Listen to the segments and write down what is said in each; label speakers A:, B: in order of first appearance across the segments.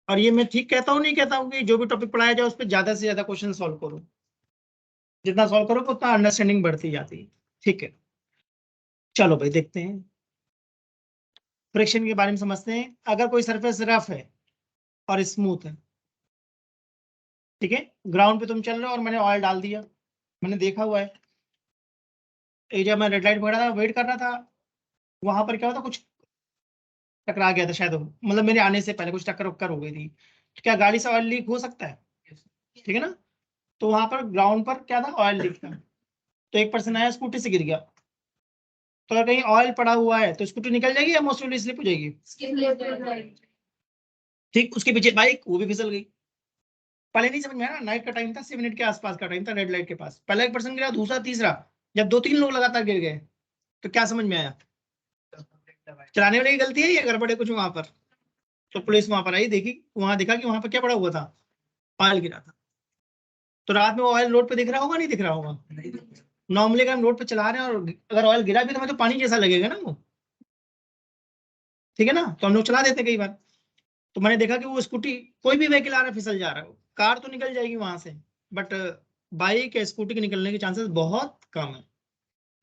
A: और ये मैं ठीक कहता हूँ, नहीं कहता हूँ कि जो भी टॉपिक पढ़ाया जाए उस पर ज्यादा से ज्यादा क्वेश्चन सॉल्व करो, जितना सॉल्व करो उतना अंडरस्टैंडिंग बढ़ती जाती है। ठीक है, चलो भाई देखते हैं, फ्रिक्शन के बारे में समझते हैं। अगर कोई सरफेस रफ है और स्मूथ है, ठीक है, ग्राउंड पे तुम चल रहे हो और मैंने ऑयल डाल दिया, मैंने देखा हुआ है, जब मैं रेड लाइट पकड़ा था, वेट कर रहा था, वहां पर क्या होता, कुछ टकरा गया था शायद, मतलब मेरे आने से पहले कुछ टक्कर उक्कर हो गई थी, तो क्या गाड़ी से ऑयल लीक हो सकता है? ठीक है ना, तो वहां पर ग्राउंड पर क्या था, ऑयल लीक था, तो एक पर्सन आया स्कूटी से गिर गया, तो अगर कहीं ऑयल पड़ा हुआ है तो स्कूटी निकल जाएगी या मोस्टली स्लिप हो जाएगी? ठीक, उसके पीछे बाइक, वो भी फिसल गई। पहले नहीं समझ में आया, नाइट का टाइम था, 6 मिनट के आसपास का टाइम था, रेड लाइट के पास, पहला एक पर्सन गिरा, दूसरा, तीसरा, जब 2-3 लोग लगातार गिर गए, तो क्या समझ में आया, चलाने वाले की गलती है या गड़बड़ है कुछ वहां पर? तो पुलिस वहां पर आई, देखी, वहां देखा कि वहां पर क्या पड़ा हुआ था, ऑयल गिरा था। तो रात में वो ऑयल रोड पे दिख रहा होगा, नहीं दिख रहा होगा? नॉर्मली अगर हम रोड पे चला रहे हैं और अगर ऑयल गिरा भी तो हमें तो पानी जैसा लगेगा ना वो, ठीक है ना, तो हम लोग चला देते हैं कई बार। तो मैंने देखा कि वो स्कूटी, कोई भी व्हीकल आ रहा है फिसल जा रहा है, कार तो निकल जाएगी वहां से, बट बाइक या स्कूटी के निकलने के चांसेस बहुत कम है,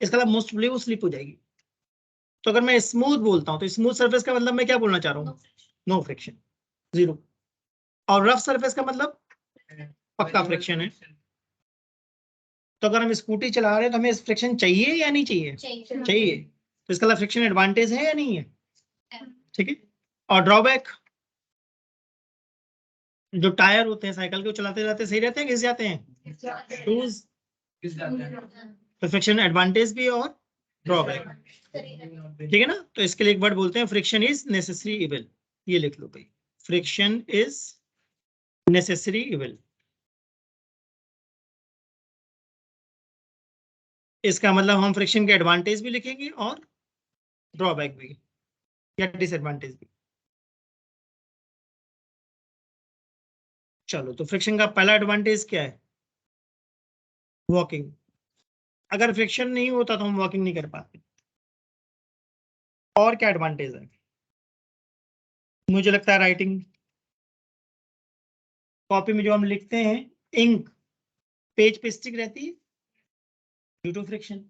A: इसका मतलब मोस्टली वो स्लिप हो जाएगी। तो अगर मैं स्मूथ बोलता हूँ तो स्मूथ सर्फेस का मतलब मैं क्या बोलना चाह रहा हूँ? No friction, zero. और रफ सर्फेस का मतलब पक्का फ्रिक्शन है। तो अगर हम स्कूटी चला रहे हैं तो हमें फ्रिक्शन चाहिए या नहीं चाहिए? चाहिए। तो इसका फ्रिक्शन एडवांटेज है या नहीं है? ठीक है। और ड्रॉबैक, जो टायर होते हैं साइकिल के, वो चलाते जाते सही रहते हैं, घिस जाते हैं, शूज, तो फ्रिक्शन एडवांटेज भी और ड्रॉबैक, ठीक है ना। तो इसके लिए एक वर्ड बोलते हैं, फ्रिक्शन इज नेसेसरी इविल, ये लिख लो भाई, फ्रिक्शन इज नेसेसरी इविल। इसका मतलब हम फ्रिक्शन के एडवांटेज भी लिखेंगे और ड्रॉबैक भी या डिसएडवांटेज भी। चलो, तो फ्रिक्शन का पहला एडवांटेज क्या है? वॉकिंग। अगर फ्रिक्शन नहीं होता तो हम वॉकिंग नहीं कर पाते। और क्या एडवांटेज है? मुझे लगता है राइटिंग, कॉपी में जो हम लिखते हैं, इंक पेज पे स्टिक रहती है ड्यू टू फ्रिक्शन।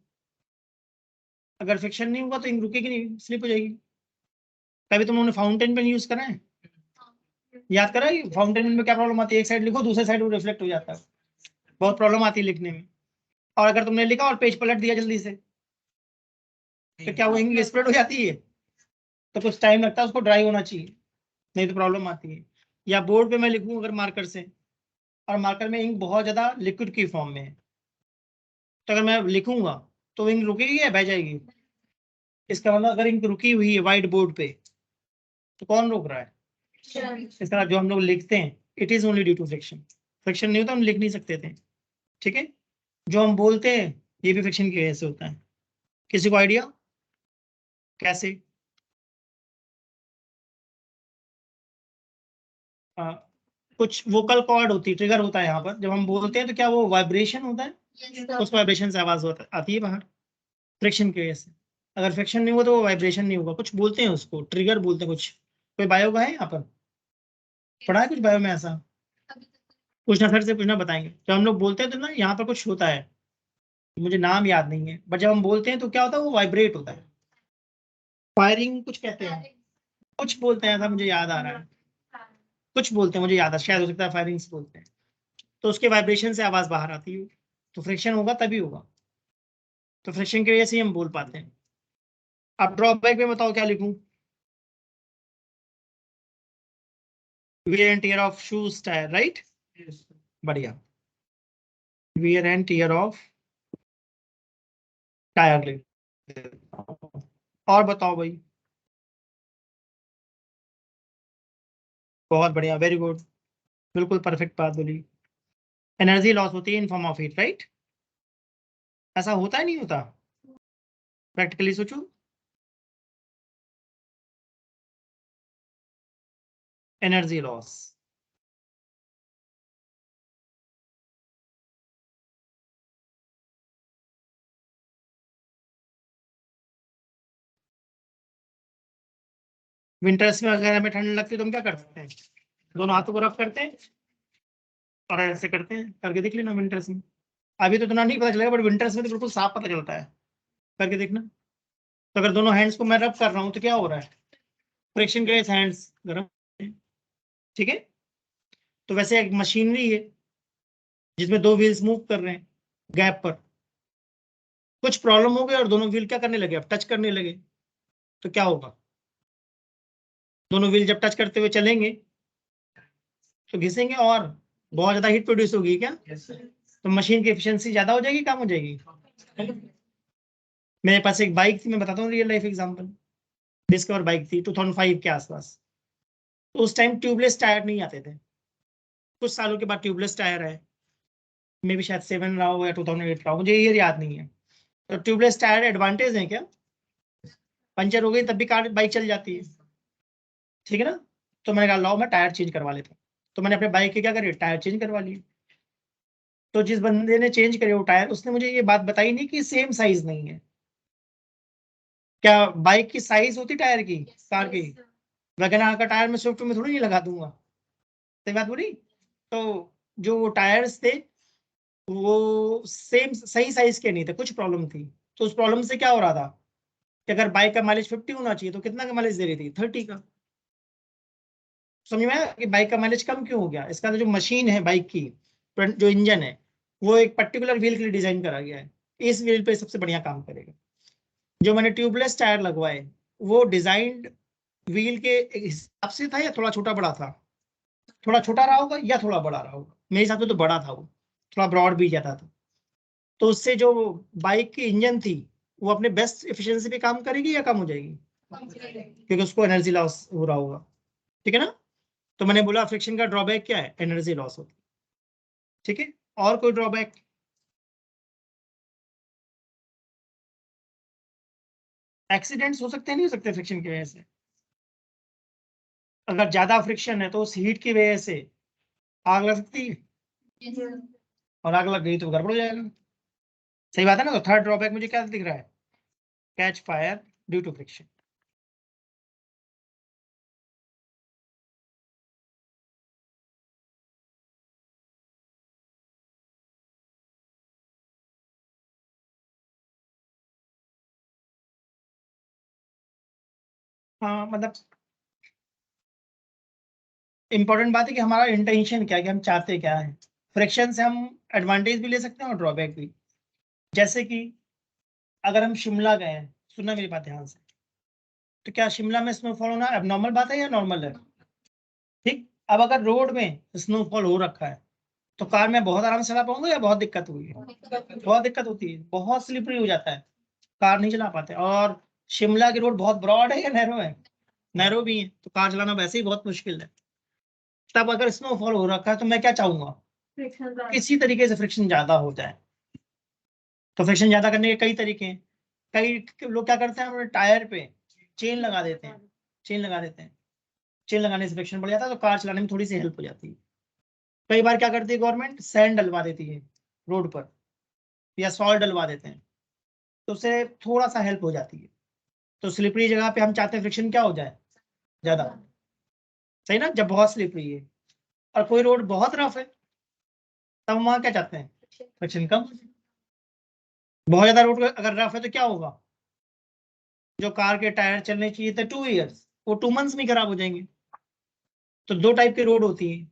A: अगर फ्रिक्शन नहीं होगा तो इंक रुकेगी नहीं, स्लिप हो जाएगी। कभी तुम लोगों ने फाउंटेन पेन यूज करा है? याद करा है फाउंटेन पेन में क्या प्रॉब्लम आती है, एक साइड लिखो दूसरे साइड वो रिफ्लेक्ट हो जाता है, बहुत प्रॉब्लम आती है लिखने में। और अगर तुमने लिखा और पेज पलट दिया जल्दी से, तो क्या वो इंक स्प्रेड हो जाती है? तो कुछ टाइम लगता है, उसको ड्राई होना चाहिए, नहीं तो प्रॉब्लम आती है। या बोर्ड पे मैं लिखूं अगर मार्कर से, और मार्कर में इंक बहुत ज्यादा लिक्विड की फॉर्म में है, तो अगर मैं लिखूंगा तो इंक रुकेगी या बह जाएगी? इसका मतलब अगर इंक रुकी हुई है व्हाइट बोर्ड पे तो कौन रोक रहा है? इसका मतलब जो हम लोग लिखते हैं, it is only due to friction. Friction नहीं होता हम लिख नहीं सकते थे। ठीक है, जो हम बोलते हैं ये भी फ्रिक्शन की वजह से होता है। किसी को आइडिया कैसे? आ, कुछ वोकल कॉर्ड होती है, ट्रिगर होता है यहाँ पर, जब हम बोलते हैं तो क्या वो वाइब्रेशन होता है? उस वाइब्रेशन से आवाज आती है बाहर, फ्रिक्शन की वजह से। अगर फ्रिक्शन नहीं हुआ तो वो वाइब्रेशन नहीं होगा, कुछ बोलते हैं उसको, ट्रिगर बोलते हैं कुछ। कोई बायो का है यहाँ पर? पढ़ा है कुछ बायो में ऐसा? पूछना, सर से पूछना, बताएंगे। जब हम लोग बोलते हैं तो ना यहाँ पर कुछ होता है, मुझे नाम याद नहीं है, बट जब हम बोलते हैं तो क्या होता है, वो वाइब्रेट होता है। फायरिंग कुछ कहते हैं, कुछ बोलते हैं, ऐसा मुझे याद आ रहा है, कुछ बोलते हैं, मुझे याद है, शायद हो सकता है फायरिंग्स बोलते हैं। तो उसके वाइब्रेशन से आवाज बाहर आती है, तो फ्रिक्शन होगा तभी होगा। तो फ्रिक्शन की वजह से ही हम बोल पाते हैं। अब ड्रॉबैक में बताओ क्या लिखूं? Wear and tear of shoes tyre, right? बढ़िया, wear and tear of tyre. और बताओ भाई। बहुत बढ़िया, वेरी गुड, बिल्कुल परफेक्ट बात बोली। एनर्जी लॉस होती है in form of heat, right? ऐसा होता है नहीं होता? प्रैक्टिकली सोचो, एनर्जी लॉस। विंटर्स में अगर हमें ठंड लगती है तो हम क्या कर सकते हैं? दोनों हाथों को रफ करते हैं और ऐसे करते हैं, करके देख लेना विंटर्स में। अभी तो इतना नहीं पता चलेगा, बट विंटर्स में तो बिल्कुल साफ पता चलता है, करके देखना। तो अगर दोनों हैंड्स को मैं रब कर रहा हूँ तो क्या हो रहा है, फ्रिक्शन के हैंड्स गर्म, ठीक है। तो वैसे एक मशीनरी है जिसमें दो व्हील्स मूव कर रहे हैं गैप पर, कुछ प्रॉब्लम हो गई और दोनों व्हील क्या करने लगे, अब टच करने लगे, तो क्या होगा, दोनों व्हील जब टच करते हुए चलेंगे तो घिसेंगे और बहुत ज्यादा हीट प्रोड्यूस होगी क्या, तो मशीन की एफिशिएंसी ज्यादा हो जाएगी, कम हो जाएगी। मेरे पास एक बाइक थी, मैं बताता हूँ real life example. Discover bike थी 2005 के आसपास। तो उस टाइम ट्यूबलेस टायर नहीं आते थे, कुछ सालों के बाद ट्यूबलेस टायर आए, मे भी शायद 7 रहा हो या 2008 रहा हो, मुझे ये याद नहीं है। तो ट्यूबलेस टायर एडवांटेज है क्या, पंचर हो गई तब भी कार बाइक चल जाती है, ठीक है ना। तो मैंने कहा लाओ मैं टायर चेंज करवा लेता हूँ। तो मैंने अपने बाइक के क्या करे, टायर चेंज करवा लिए। तो जिस बंदे ने चेंज करे वो टायर, उसने मुझे ये बात बताई नहीं कि सेम साइज नहीं है। क्या बाइक की साइज होती टायर की, कार की, वैगन का टायर में स्विफ्ट में थोड़ी नहीं लगा दूंगा, सही बात बोली। तो जो टायर्स थे वो सेम सही साइज के नहीं थे, कुछ प्रॉब्लम थी। तो उस प्रॉब्लम से क्या हो रहा था कि अगर बाइक का माइलेज 50 होना चाहिए तो कितना का माइलेज दे रही थी, 30 का। समझ में आया कि बाइक का माइलेज कम क्यों हो गया, इसका जो मशीन है बाइक की, जो इंजन है, वो एक पर्टिकुलर व्हील के लिए डिजाइन करा गया है, इस व्हील पे सबसे बढ़िया काम करेगा। जो मैंने ट्यूबलेस टायर लगवाए वो डिजाइंड व्हील के हिसाब से था या थोड़ा छोटा बड़ा था, थोड़ा छोटा रहा होगा या थोड़ा बड़ा रहा होगा, मेरे हिसाब से तो बड़ा था वो, थोड़ा ब्रॉड भी ज्यादा था। तो उससे जो बाइक की इंजन थी वो अपने बेस्ट एफिशिएंसी पे काम करेगी या कम हो जाएगी, क्योंकि उसको एनर्जी लॉस हो रहा होगा, ठीक है ना। तो मैंने बोला फ्रिक्शन का ड्रॉबैक क्या है, एनर्जी लॉस होती है, ठीक है। और कोई ड्रॉबैक, एक्सीडेंट्स हो सकते हैं, नहीं हो सकते फ्रिक्शन की वजह से। अगर ज्यादा फ्रिक्शन है तो उस हीट की वजह से आग लग सकती है, और आग लग गई तो गड़बड़ हो जाएगा, सही बात है ना। तो थर्ड ड्रॉबैक मुझे क्या दिख रहा है, catch fire due to friction. हाँ मतलब इंपॉर्टेंट बात है कि हमारा इंटेंशन क्या है, कि हम चाहते क्या है। फ्रिक्शन से हम एडवांटेज भी ले सकते हैं और ड्रॉबैक भी। जैसे कि अगर हम शिमला गए हैं, सुनना मेरी बात ध्यान से, तो क्या शिमला में स्नोफॉल होना एबनॉर्मल बात है या नॉर्मल है, ठीक। अब अगर रोड में स्नोफॉल हो रखा है तो कार में बहुत आराम से चला पाऊंगा या बहुत दिक्कत होगी, बहुत दिक्कत होती है, बहुत स्लिपरी हो जाता है, कार नहीं चला पाते। और शिमला की रोड बहुत ब्रॉड है या नैरो है, नैरो भी है, तो कार चलाना वैसे ही बहुत मुश्किल है। तब अगर स्नोफॉल हो रखा है तो मैं क्या चाहूंगा, किसी तरीके से फ्रिक्शन ज्यादा हो जाए। तो फ्रिक्शन ज्यादा करने के कई तरीके हैं। कई लोग क्या करते हैं, अपने टायर पे चेन लगा देते हैं, चेन लगा देते हैं, चेन लगाने से फ्रिक्शन बढ़ जाता है, तो कार चलाने में थोड़ी सी हेल्प हो जाती है। कई बार क्या करती है गवर्नमेंट, सैंड डलवा देती है रोड पर, या सॉल्ट डलवा देते हैं, तो उससे थोड़ा सा हेल्प हो जाती है। तो स्लिपरी जगह पे हम चाहते हैं फ्रिक्शन क्या हो जाए, ज्यादा, सही ना। जब बहुत स्लिपरी है और कोई रोड बहुत रफ है, तब हम वहां क्या चाहते हैं, फ्रिक्शन कम। बहुत ज्यादा रोड अगर रफ है तो क्या होगा, जो कार के टायर चलने चाहिए थे 2 ईयर्स, वो 2 मंथ्स में खराब हो जाएंगे। तो दो टाइप की रोड होती है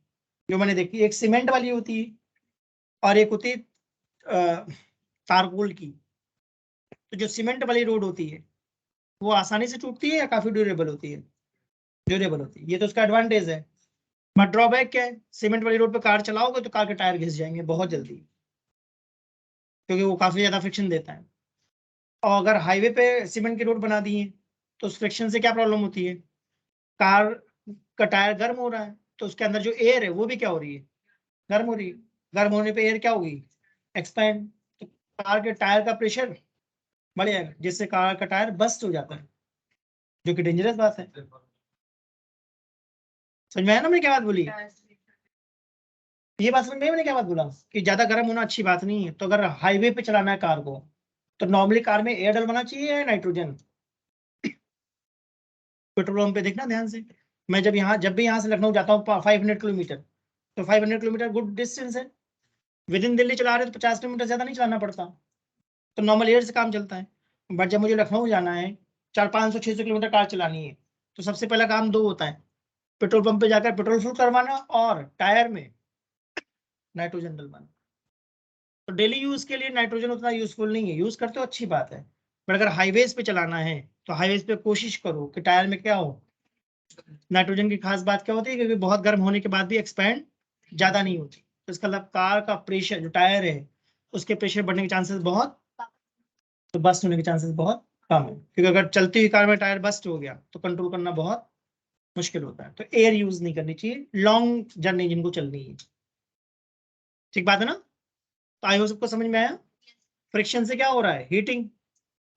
A: जो मैंने देखी, एक सीमेंट वाली होती है और एक होती है तारकोल की। तो जो सीमेंट वाली रोड होती है वो आसानी से टूटती है या काफी ड्यूरेबल होती है, ड्यूरेबल होती है, ये तो उसका एडवांटेज है। बट ड्रॉबैक क्या है, सीमेंट वाली रोड पे कार चलाओगे तो कार के टायर घिस जाएंगे बहुत जल्दी, क्योंकि वो काफी ज्यादा फ्रिक्शन देता है। और अगर हाईवे पे सीमेंट की रोड बना दी है तो उस फ्रिक्शन से क्या प्रॉब्लम होती है, कार का टायर गर्म हो रहा है तो उसके अंदर जो एयर है वो भी क्या हो रही है, गर्म हो रही है। गर्म होने पे एयर क्या होगी, एक्सपैंड, तो कार के टायर का प्रेशर बढ़ जाएगा, जिससे कार का टायर बस्ट हो जाता है, जो कि डेंजरस बात है। समझ में आया ना मैंने क्या बात बोली, ये बात समझ में आई मैंने क्या बात बोला, कि ज्यादा गर्म होना अच्छी बात नहीं है। तो अगर हाईवे पे चलाना है कार को तो नॉर्मली कार में एयर डलवाना चाहिए या नाइट्रोजन। पेट्रोल पंप पे देखना ध्यान से, मैं जब भी यहाँ से लखनऊ जाता हूँ 500 किलोमीटर, तो 500 किलोमीटर गुड डिस्टेंस है। विद इन दिल्ली चला रहे तो 50 किलोमीटर ज्यादा नहीं चलाना पड़ता, तो नॉर्मल एयर से काम चलता है। बट जब मुझे लखनऊ जाना है, 400-500-600 किलोमीटर कार चलानी है, तो सबसे पहला काम दो होता है, पेट्रोल पंप पे जाकर पेट्रोल फुल करवाना और टायर में नाइट्रोजन डलवाना। तो डेली यूज के लिए नाइट्रोजन उतना यूजफुल नहीं है, यूज करते हो अच्छी बात है, बट अगर हाईवेज पे चलाना है तो हाईवेज पे कोशिश करो कि टायर में क्या हो, नाइट्रोजन की खास बात क्या होती है, क्योंकि बहुत गर्म होने के बाद भी एक्सपैंड ज्यादा नहीं होती, तो इसका मतलब कार का प्रेशर जो टायर है उसके प्रेशर बढ़ने के चांसेस बहुत, तो बस्ट होने के चांसेस बहुत कम है, क्योंकि अगर चलती हुई कार में टायर बस्ट हो गया तो कंट्रोल करना बहुत मुश्किल होता है। तो एयर यूज नहीं करनी चाहिए लॉन्ग जर्नी जिनको चलनी है। ठीक बात है ना? तो आई हो सबको समझ में आया? फ्रिक्शन से क्या हो रहा है? हीटिंग।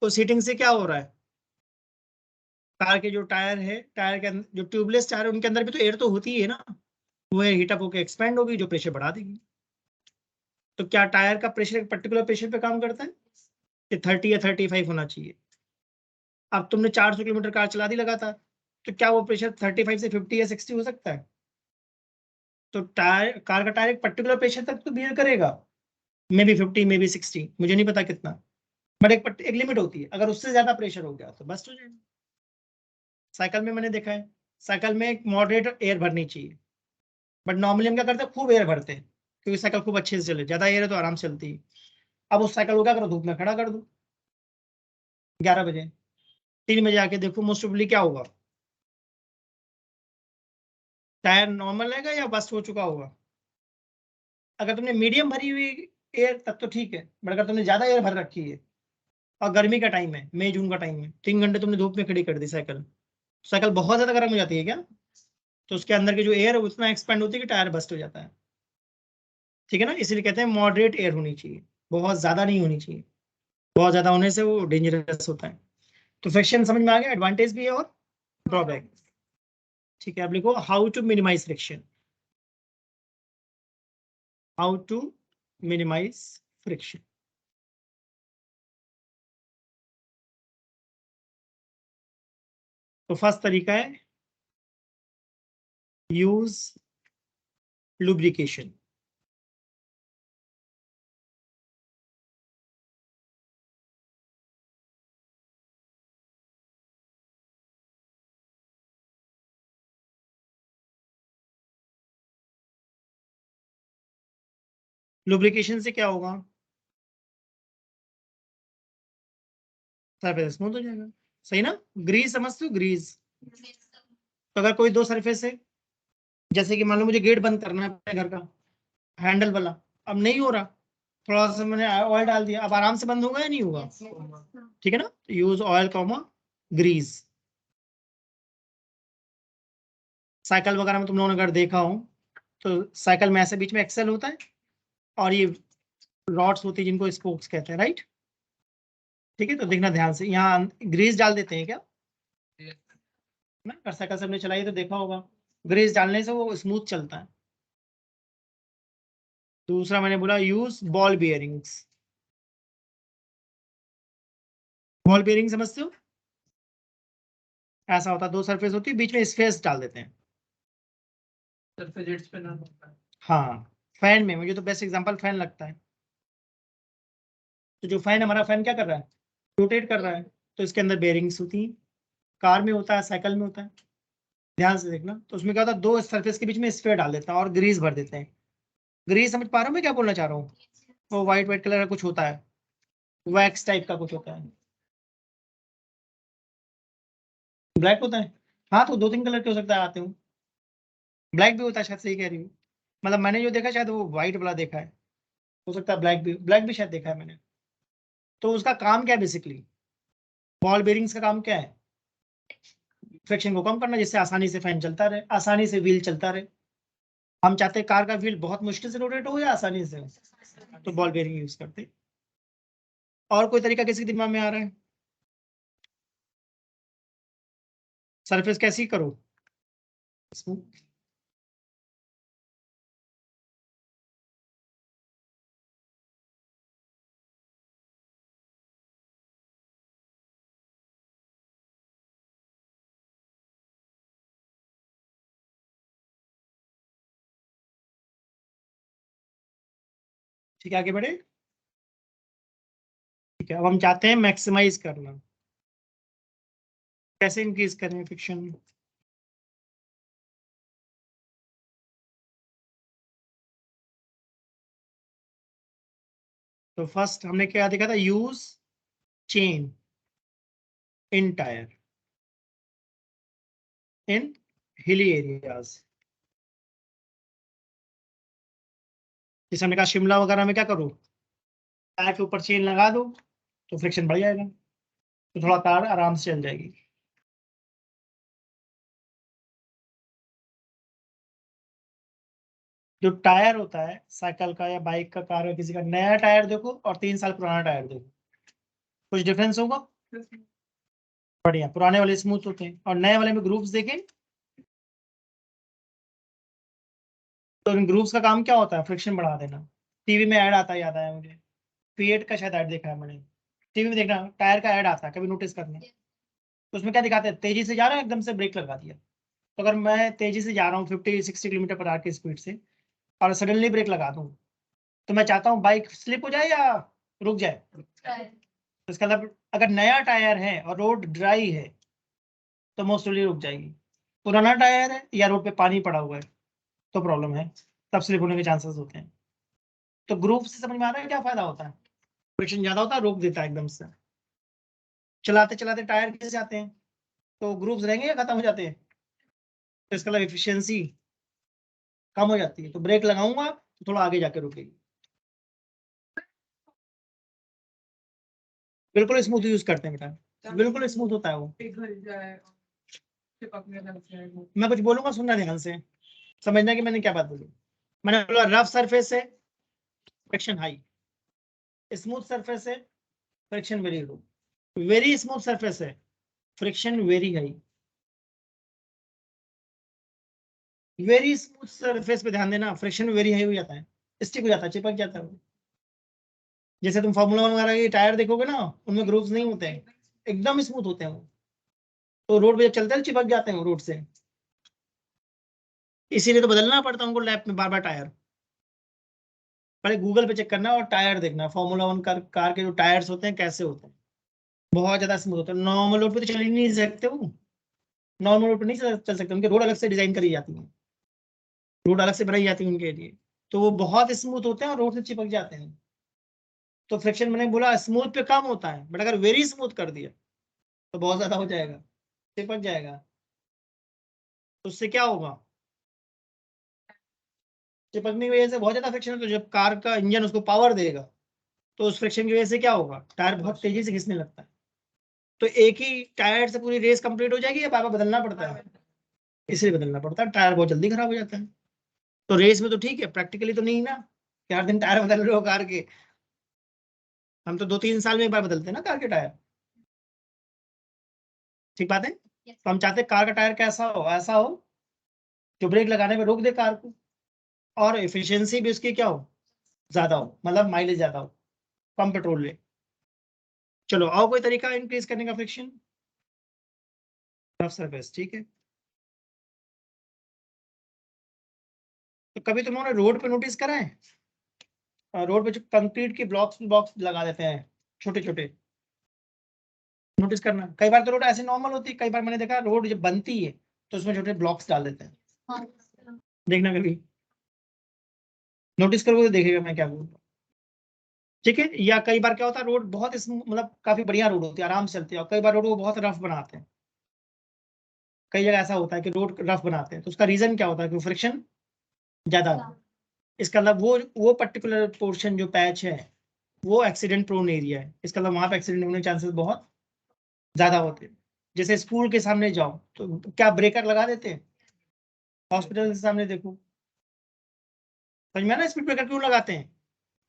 A: उस हीटिंग से क्या हो रहा है? कार के जो टायर है, टायर के अंदर जो ट्यूबलेस टायर है उनके अंदर भी तो एयर तो होती है ना, वो एयर हीटअप होकर एक्सपेंड होगी जो प्रेशर बढ़ा देगी। तो क्या टायर का प्रेशर एक पर्टिकुलर प्रेशर पे काम करता है कि 30 या 35 होना चाहिए? अब तुमने 400 किलोमीटर कार चला दी लगातार, तो क्या वो प्रेशर 35 से 50 या 60 हो सकता है? तो टायर, कार का टायर एक पर्टिकुलर प्रेशर तक तो बियर करेगा, मे बी 50 मे बी 60, मुझे नहीं पता कितना, बट एक लिमिट होती है, अगर उससे ज्यादा प्रेशर हो गया तो बस्ट हो जाएगा। साइकिल में मैंने देखा है, साइकिल में एक मॉडरेट एयर भरनी चाहिए, बट नॉर्मली हम क्या करते हैं, खूब एयर भरते हैं, क्योंकि साइकिल खूब अच्छे से चले, ज्यादा एयर है तो आराम से चलती है। अब उस साइकिल को क्या करो, धूप में खड़ा कर दो 11 बजे, 3 बजे आके देखो मोस्ट ऑफली क्या होगा, टायर नॉर्मल रहेगा या बस्ट हो चुका होगा? अगर तुमने मीडियम भरी हुई एयर तब तो ठीक है, बट अगर तुमने ज्यादा एयर भर रखी है और गर्मी का टाइम है, मई जून का टाइम है, 3 घंटे तुमने धूप में खड़ी कर दी साइकिल, साइकिल बहुत ज्यादा गर्म हो जाती है क्या? तो उसके अंदर की जो एयर है उतना एक्सपेंड होती है कि टायर बस्ट हो जाता है। ठीक है ना? इसलिए कहते हैं मॉडरेट एयर होनी चाहिए, बहुत ज्यादा नहीं होनी चाहिए, बहुत ज्यादा होने से वो डेंजरस होता है। तो फ्रिक्शन समझ में आ गया, एडवांटेज भी है और ड्रॉबैक। ठीक है, अब लिखो how to minimise friction, how to minimise friction. तो फर्स्ट तरीका है यूज लुब्रिकेशन। लुब्रिकेशन से क्या होगा, सरफेस स्मूथ हो जाएगा। सही ना? ग्रीस समझते हो, ग्रीस। तो अगर कोई दो सरफेस है, जैसे कि मान लो मुझे गेट बंद करना है अपने घर का, हैंडल वाला, अब नहीं हो रहा, थोड़ा सा मैंने ऑयल डाल दिया, अब आराम से बंद होगा या नहीं होगा? ठीक है ना? Use oil comma grease. Cycle वगैरह में तुम लोगों ने अगर देखा हो, तो साइकिल में ऐसे बीच में एक्सेल होता है और ये रॉड्स होती है जिनको स्पोक्स कहते हैं, राइट? ठीक है, तो देखना ध्यान से, यहाँ ग्रीस डाल देते हैं क्या ना, अगर साइकिल सबने चलाई तो देखा होगा, ग्रीस डालने से वो स्मूथ चलता है। दूसरा मैंने बोला use ball bearings. Ball bearing समझते हो? ऐसा होता है, दो सरफेस होती है, बीच में स्पेस डाल देते हैं। सरफेस पे ना, हाँ, फैन में मुझे तो बेस्ट एग्जांपल फैन लगता है। तो जो फैन, हमारा फैन क्या कर रहा है, रोटेट कर रहा है, तो इसके अंदर बेयरिंग्स होती हैं, कार में होता है, साइकिल में होता है। ध्यान से देखना, तो उसमें क्या होता है, दो सरफेस के बीच में स्फेयर डाल देता है और ग्रीस भर देते हैं। ग्रीस समझ पा रहा हूँ मैं क्या बोलना चाह रहा हूँ? वो व्हाइट व्हाइट कलर का कुछ होता है, वैक्स टाइप का कुछ होता है। ब्लैक होता है? हाँ, तो 2-3 कलर के हो सकता है आते हो, ब्लैक भी होता है शायद, सही कह रही हूँ। मतलब मैंने जो देखा शायद वो व्हाइट वाला देखा है, हो सकता है ब्लैक भी शायद देखा है मैंने। तो उसका काम क्या है बेसिकली, बॉल बेरिंग्स का काम क्या है, फ्रिक्शन को कम करना, जिससे आसानी से फैन चलता रहे, आसानी से व्हील चलता रहे। हम चाहते हैं कार का व्हील बहुत मुश्किल से रोटेट हो या आसानी से, तो बॉल बेरिंग यूज करते हैं। और कोई तरीका किसी के दिमाग में आ रहा है? सरफेस कैसी करो, स्मूथ। ठीक है, आगे बढ़े। ठीक है, अब हम चाहते हैं मैक्सिमाइज करना। कैसे इंक्रीज करें फ्रिक्शन? तो फर्स्ट हमने क्या देखा था, use chain in tyre in hilly areas. जैसे हमने कहा शिमला वगैरह में क्या करूँ, टायर के ऊपर चेन लगा दो तो फ्रिक्शन बढ़ जाएगा, तो थोड़ा कार आराम से चल जाएगी। जो टायर होता है साइकिल का या बाइक का, कार का, किसी का, नया टायर देखो और 3 साल पुराना टायर देखो, कुछ डिफरेंस होगा? बढ़िया, पुराने वाले स्मूथ होते हैं और नए वाले में ग्रूव्स देखें तो इन ग्रूव्स का काम क्या होता है, फ्रिक्शन बढ़ा देना। टीवी में ऐड आता है, याद आया मुझे, फिएट का शायद ऐड देखा है मैंने, टीवी में देखना टायर का ऐड आता है, कभी नोटिस करना। तो उसमें क्या दिखाते हैं, तेजी से जा रहे हैं एकदम से ब्रेक लगा दिया। तो अगर मैं तेजी से जा रहा हूँ 50-60 किलोमीटर पर आवर की स्पीड से और सडनली ब्रेक लगा दूं, तो मैं चाहता हूँ बाइक स्लिप हो जाए या रुक जाए। तो इसका मतलब अगर नया टायर है और रोड ड्राई है तो मोस्टली रुक जाएगी। पुराना टायर है या रोड पे पानी पड़ा हुआ है तो प्रॉब्लम है, तब स्लिप होने के चांसेस होते हैं। तो ग्रुप से समझ में आ रहा है क्या फायदा होता है, फ्रिक्शन ज्यादा होता है, रोक देता है एकदम से। चलाते चलाते टायर घिस जाते हैं तो ग्रुप्स रहेंगे या खत्म हो जाते हैं, तो इसका मतलब एफिशिएंसी कम हो जाती है। तो ब्रेक लगाऊंगा तो थोड़ा आगे जाके रुकेगी। बिल्कुल स्मूथ यूज करते हैं बेटा, बिल्कुल स्मूथ होता है वो। मैं कुछ बोलूंगा, सुनना ध्यान से, समझना कि मैंने क्या बात बोली। मैंने बोला रफ सरफेस है फ्रिक्शन हाई, स्मूथ सरफेस है friction very low, very smooth surface है friction very high. Very smooth surface पे ध्यान देना, फ्रिक्शन वेरी हाई हो जाता है, स्टिक हो जाता है, चिपक जाता है। जैसे तुम फार्मूला 1 वगैरह के टायर देखोगे ना, उनमें ग्रूव्स नहीं होते हैं, एकदम स्मूथ होते हैं वो, तो रोड पे जब चलते हैं चिपक जाते हैं रोड से। इसीलिए तो बदलना पड़ता है उनको लैब में बार बार टायर। पहले गूगल पे चेक करना और टायर देखना, फार्मूला 1 कार के जो टायर्स होते हैं कैसे होते हैं, बहुत ज्यादा स्मूथ होते हैं। नॉर्मल रोड पे तो चल ही नहीं सकते वो, नॉर्मल रोड पे नहीं चल सकते, उनके रोड अलग से डिजाइन करी जाती है, रोड अलग से बनाई जाती है उनके लिए, तो वो बहुत स्मूथ होते हैं और रोड से चिपक जाते हैं। तो फ्रिक्शन मैंने बोला स्मूथ पे कम होता है, बट अगर वेरी स्मूथ कर दिया तो बहुत ज्यादा हो जाएगा, चिपक जाएगा। तो उससे क्या होगा, चिपकने की वजह से बहुत ज्यादा फ्रिक्शन है, तो जब कार का इंजन उसको पावर देगा तो उस फ्रिक्शन की वजह से क्या होगा, टायर बहुत तेजी से घिसने लगता है। तो एक ही टायर से पूरी रेस कंप्लीट हो जाएगी या बार बार बदलना पड़ता है, इसलिए बदलना पड़ता है, टायर बहुत जल्दी खराब हो जाता है। तो रेस में तो ठीक है, प्रैक्टिकली तो नहीं ना, 4 दिन टायर बदल रहे हो कार के। हम तो 2-3 साल में एक बार बदलते हैं ना कार के टायर, ठीक बात है। तो हम चाहते हैं कार का टायर कैसा हो, ऐसा हो जो ब्रेक लगाने में रोक दे कार को, और एफिशिएंसी भी उसकी क्या हो, ज्यादा हो, मतलब माइलेज ज्यादा हो, कम पेट्रोल ले। चलो और कोई तरीका इंक्रीज करने का फ्रिक्शन, रफ सरफेस, ठीक है। तो कभी तुम लोगों ने रोड पे नोटिस करा है, रोड पे जो कंक्रीट के ब्लॉक्स बॉक्स लगा देते हैं छोटे छोटे, नोटिस करना, कई बार तो रोड ऐसे नॉर्मल होती है, कई बार मैंने देखा रोड जब बनती है तो उसमें छोटे ब्लॉक्स डाल देते हैं। देखना कभी, नोटिस करोगे तो देखेगा मैं क्या बोल रहा हूँ, ठीक है। या कई बार क्या होता है, रोड बहुत मतलब काफी बढ़िया रोड होती है, आराम से चलती है, और कई बार रोड को बहुत रफ बनाते हैं। कई जगह ऐसा होता है कि रोड रफ बनाते हैं, तो उसका रीजन क्या होता है कि फ्रिक्शन ज्यादा होता है। इसका मतलब वो पर्टिकुलर पोर्शन जो पैच है वो एक्सीडेंट प्रोन एरिया है, इसका मतलब वहां पे एक्सीडेंट होने के चांसेस बहुत ज्यादा होते हैं। जैसे स्कूल के सामने जाओ तो क्या ब्रेकर लगा देते हैं, हॉस्पिटल के सामने देखो, समझ में ना, स्पीड ब्रेकर क्यों लगाते हैं।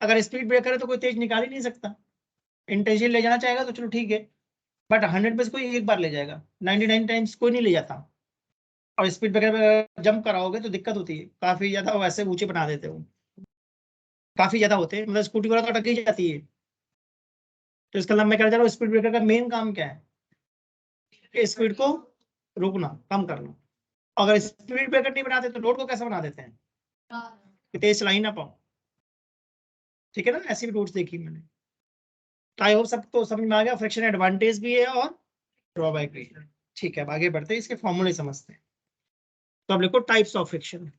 A: अगर स्पीड ब्रेकर है तो कोई तेज निकाल ही नहीं सकता, इंटेंशन ले जाना चाहेगा तो चलो ठीक है, बट 100 पे से कोई एक बार ले जाएगा, 99 टाइम्स कोई नहीं ले जाता। और स्पीड ब्रेकर पे जंप कराओगे तो दिक्कत होती है, काफी ज्यादा वैसे ऊंचे बना देते हो, काफी ज्यादा होते हैं, मतलब स्कूटी वगैरह तो अटक ही जाती है। तो इसका मतलब मैं कहना चाह रहा हूँ स्पीड ब्रेकर का मेन काम क्या है, कि स्पीड को रोकना, कम करना। अगर स्पीड ब्रेकर नहीं बनाते तो रोड को कैसे बना देते हैं कि तेज चला ही ना पाओ। ठीक है ना, ऐसी भी रूट्स देखी मैंने। तो आई होप सबको समझ में आ गया, फ्रिक्शन एडवांटेज भी है और ड्रॉबैक भी है। ठीक है, अब आगे बढ़ते हैं, इसके फॉर्मूले समझते हैं। तो अब लिखो टाइप्स ऑफ फ्रिक्शन।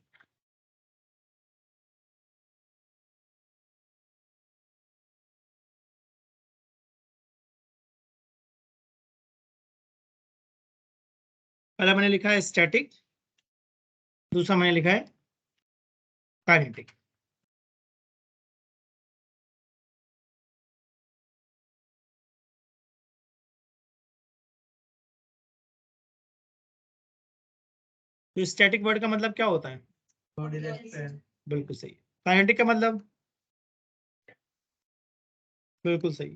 A: पहला मैंने लिखा है स्टैटिक, दूसरा मैंने लिखा है काइनेटिक। तो स्टैटिक वर्ड का मतलब क्या होता है? बिल्कुल सही। काइनेटिक का मतलब? बिल्कुल सही।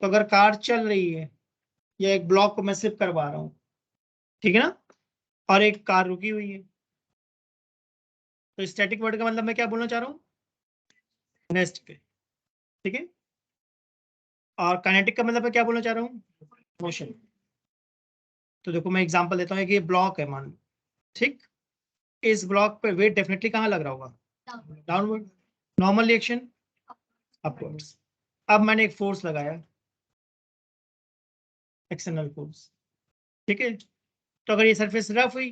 A: तो अगर कार चल रही है या एक ब्लॉक को मैं शिफ्ट करवा रहा हूँ, ठीक है ना, और एक कार रुकी हुई है, तो स्टैटिक वर्ड का मतलब मैं क्या बोलना चाह रहा हूँ? नेक्स्ट पे। ठीक है। और काइनेटिक का मतलब मैं क्या बोलना चाह रहा हूँ? मोशन। तो देखो मैं एग्जांपल देता हूँ कि ये ब्लॉक है मान लो, ठीक, इस ब्लॉक पे वेट डेफिनेटली कहाँ लग रहा होगा? डाउनवर्ड। Normal reaction upwards. अब मैंने एक फोर्स लगाया, एक्सटर्नल फोर्स, ठीक है। तो अगर ये सरफेस रफ हुई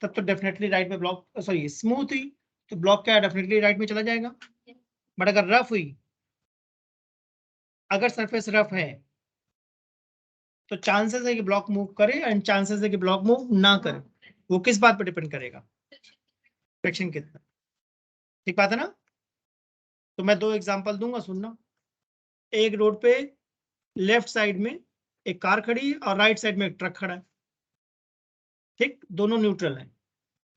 A: तब तो डेफिनेटली राइट में ब्लॉक, सॉरी स्मूथ हुई तो ब्लॉक क्या डेफिनेटली राइट में चला जाएगा। बट अगर रफ हुई, अगर सरफेस रफ है तो चांसेस है कि ब्लॉक मूव करे एंड चांसेस है कि ब्लॉक मूव ना करे। वो किस बात पर डिपेंड करेगा? फ्रिक्शन कितना। ठीक बात है ना। तो मैं दो एग्जांपल दूंगा, सुनना। एक रोड पे लेफ्ट साइड में एक कार खड़ी है और राइट साइड में एक ट्रक खड़ा है, ठीक, दोनों न्यूट्रल है।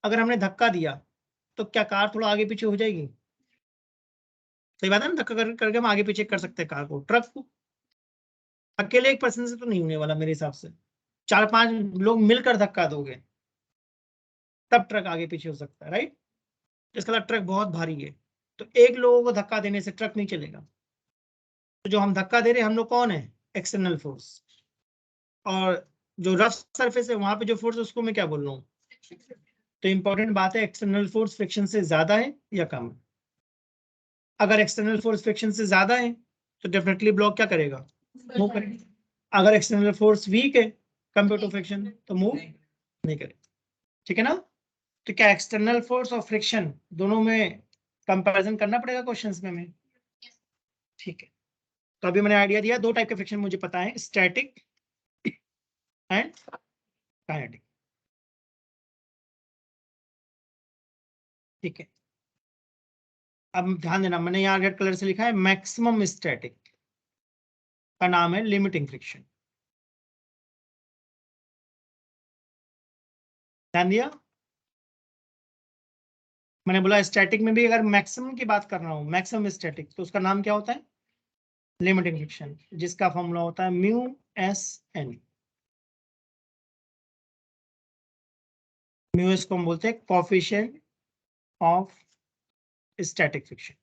A: अगर हमने धक्का दिया तो क्या कार थोड़ा आगे पीछे हो जाएगी? सही बात है ना, धक्का करके हम आगे पीछे कर सकते हैं कार को, ट्रक को। अकेले एक पर्सन से तो नहीं होने वाला मेरे हिसाब से, चार पांच लोग मिलकर धक्का दोगे तब ट्रक आगे पीछे हो सकता है, राइट। इसका मतलब ट्रक बहुत भारी है, तो एक लोगों को धक्का देने से ट्रक नहीं चलेगा। तो जो हम धक्का दे रहे हैं हम लोग कौन है? External force. और जो रफ सरफेस है वहां पे जो फोर्स है उसको मैं क्या बोल रहा हूँ? तो इंपॉर्टेंट बात है, एक्सटर्नल फोर्स फ्रिक्शन से ज्यादा है या कम है। अगर एक्सटर्नल फोर्स फ्रिक्शन से ज्यादा है तो डेफिनेटली ब्लॉक क्या करेगा? मूव करेगा। अगर एक्सटर्नल फोर्स वीक है कंपेयर टू फ्रिक्शन तो मूव नहीं करेगा। ठीक है ना। तो क्या एक्सटर्नल फोर्स और फ्रिक्शन दोनों में कंपैरिजन करना पड़ेगा क्वेश्चंस में हमें? ठीक है। तो अभी मैंने आइडिया दिया, दो टाइप के फ्रिक्शन मुझे पता है, स्टैटिक एंड काइनेटिक। ठीक है। अब ध्यान देना, मैंने यहाँ रेड कलर से लिखा है मैक्सिमम स्टैटिक, का नाम है लिमिटिंग फ्रिक्शन। ध्यान दिया। मैंने बोला स्टैटिक में भी अगर मैक्सिमम की बात कर रहा हूँ, मैक्सिमम स्टैटिक, तो उसका नाम क्या होता है? लिमिटिंग फ्रिक्शन, जिसका फॉर्मूला होता है mu S N. Mu S को हम बोलते हैं कोफिशिएंट ऑफ स्टैटिक फ्रिक्शन।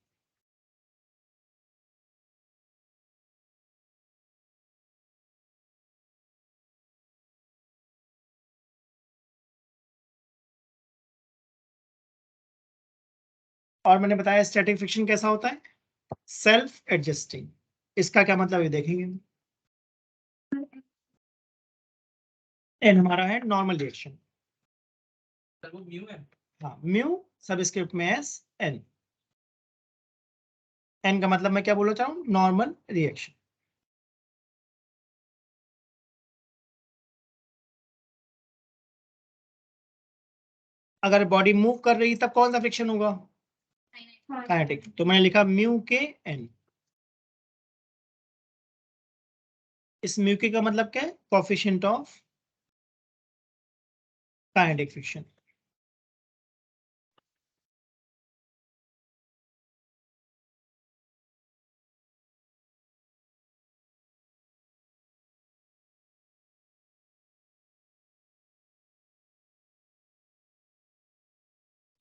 A: और मैंने बताया स्टैटिक फ्रिक्शन कैसा होता है? Self adjusting. इसका क्या मतलब है देखेंगे। एन हमारा है नॉर्मल रिएक्शन। म्यू है, हाँ म्यू सब स्क्रिप्ट में एस एन। एन का मतलब मैं क्या बोलना चाहूँ? Normal reaction. अगर बॉडी मूव कर रही तब कौन सा फ्रिक्शन होगा? काइनेटिक। तो मैंने लिखा म्यू के एन। इस म्यू के का मतलब क्या है? Coefficient of kinetic friction.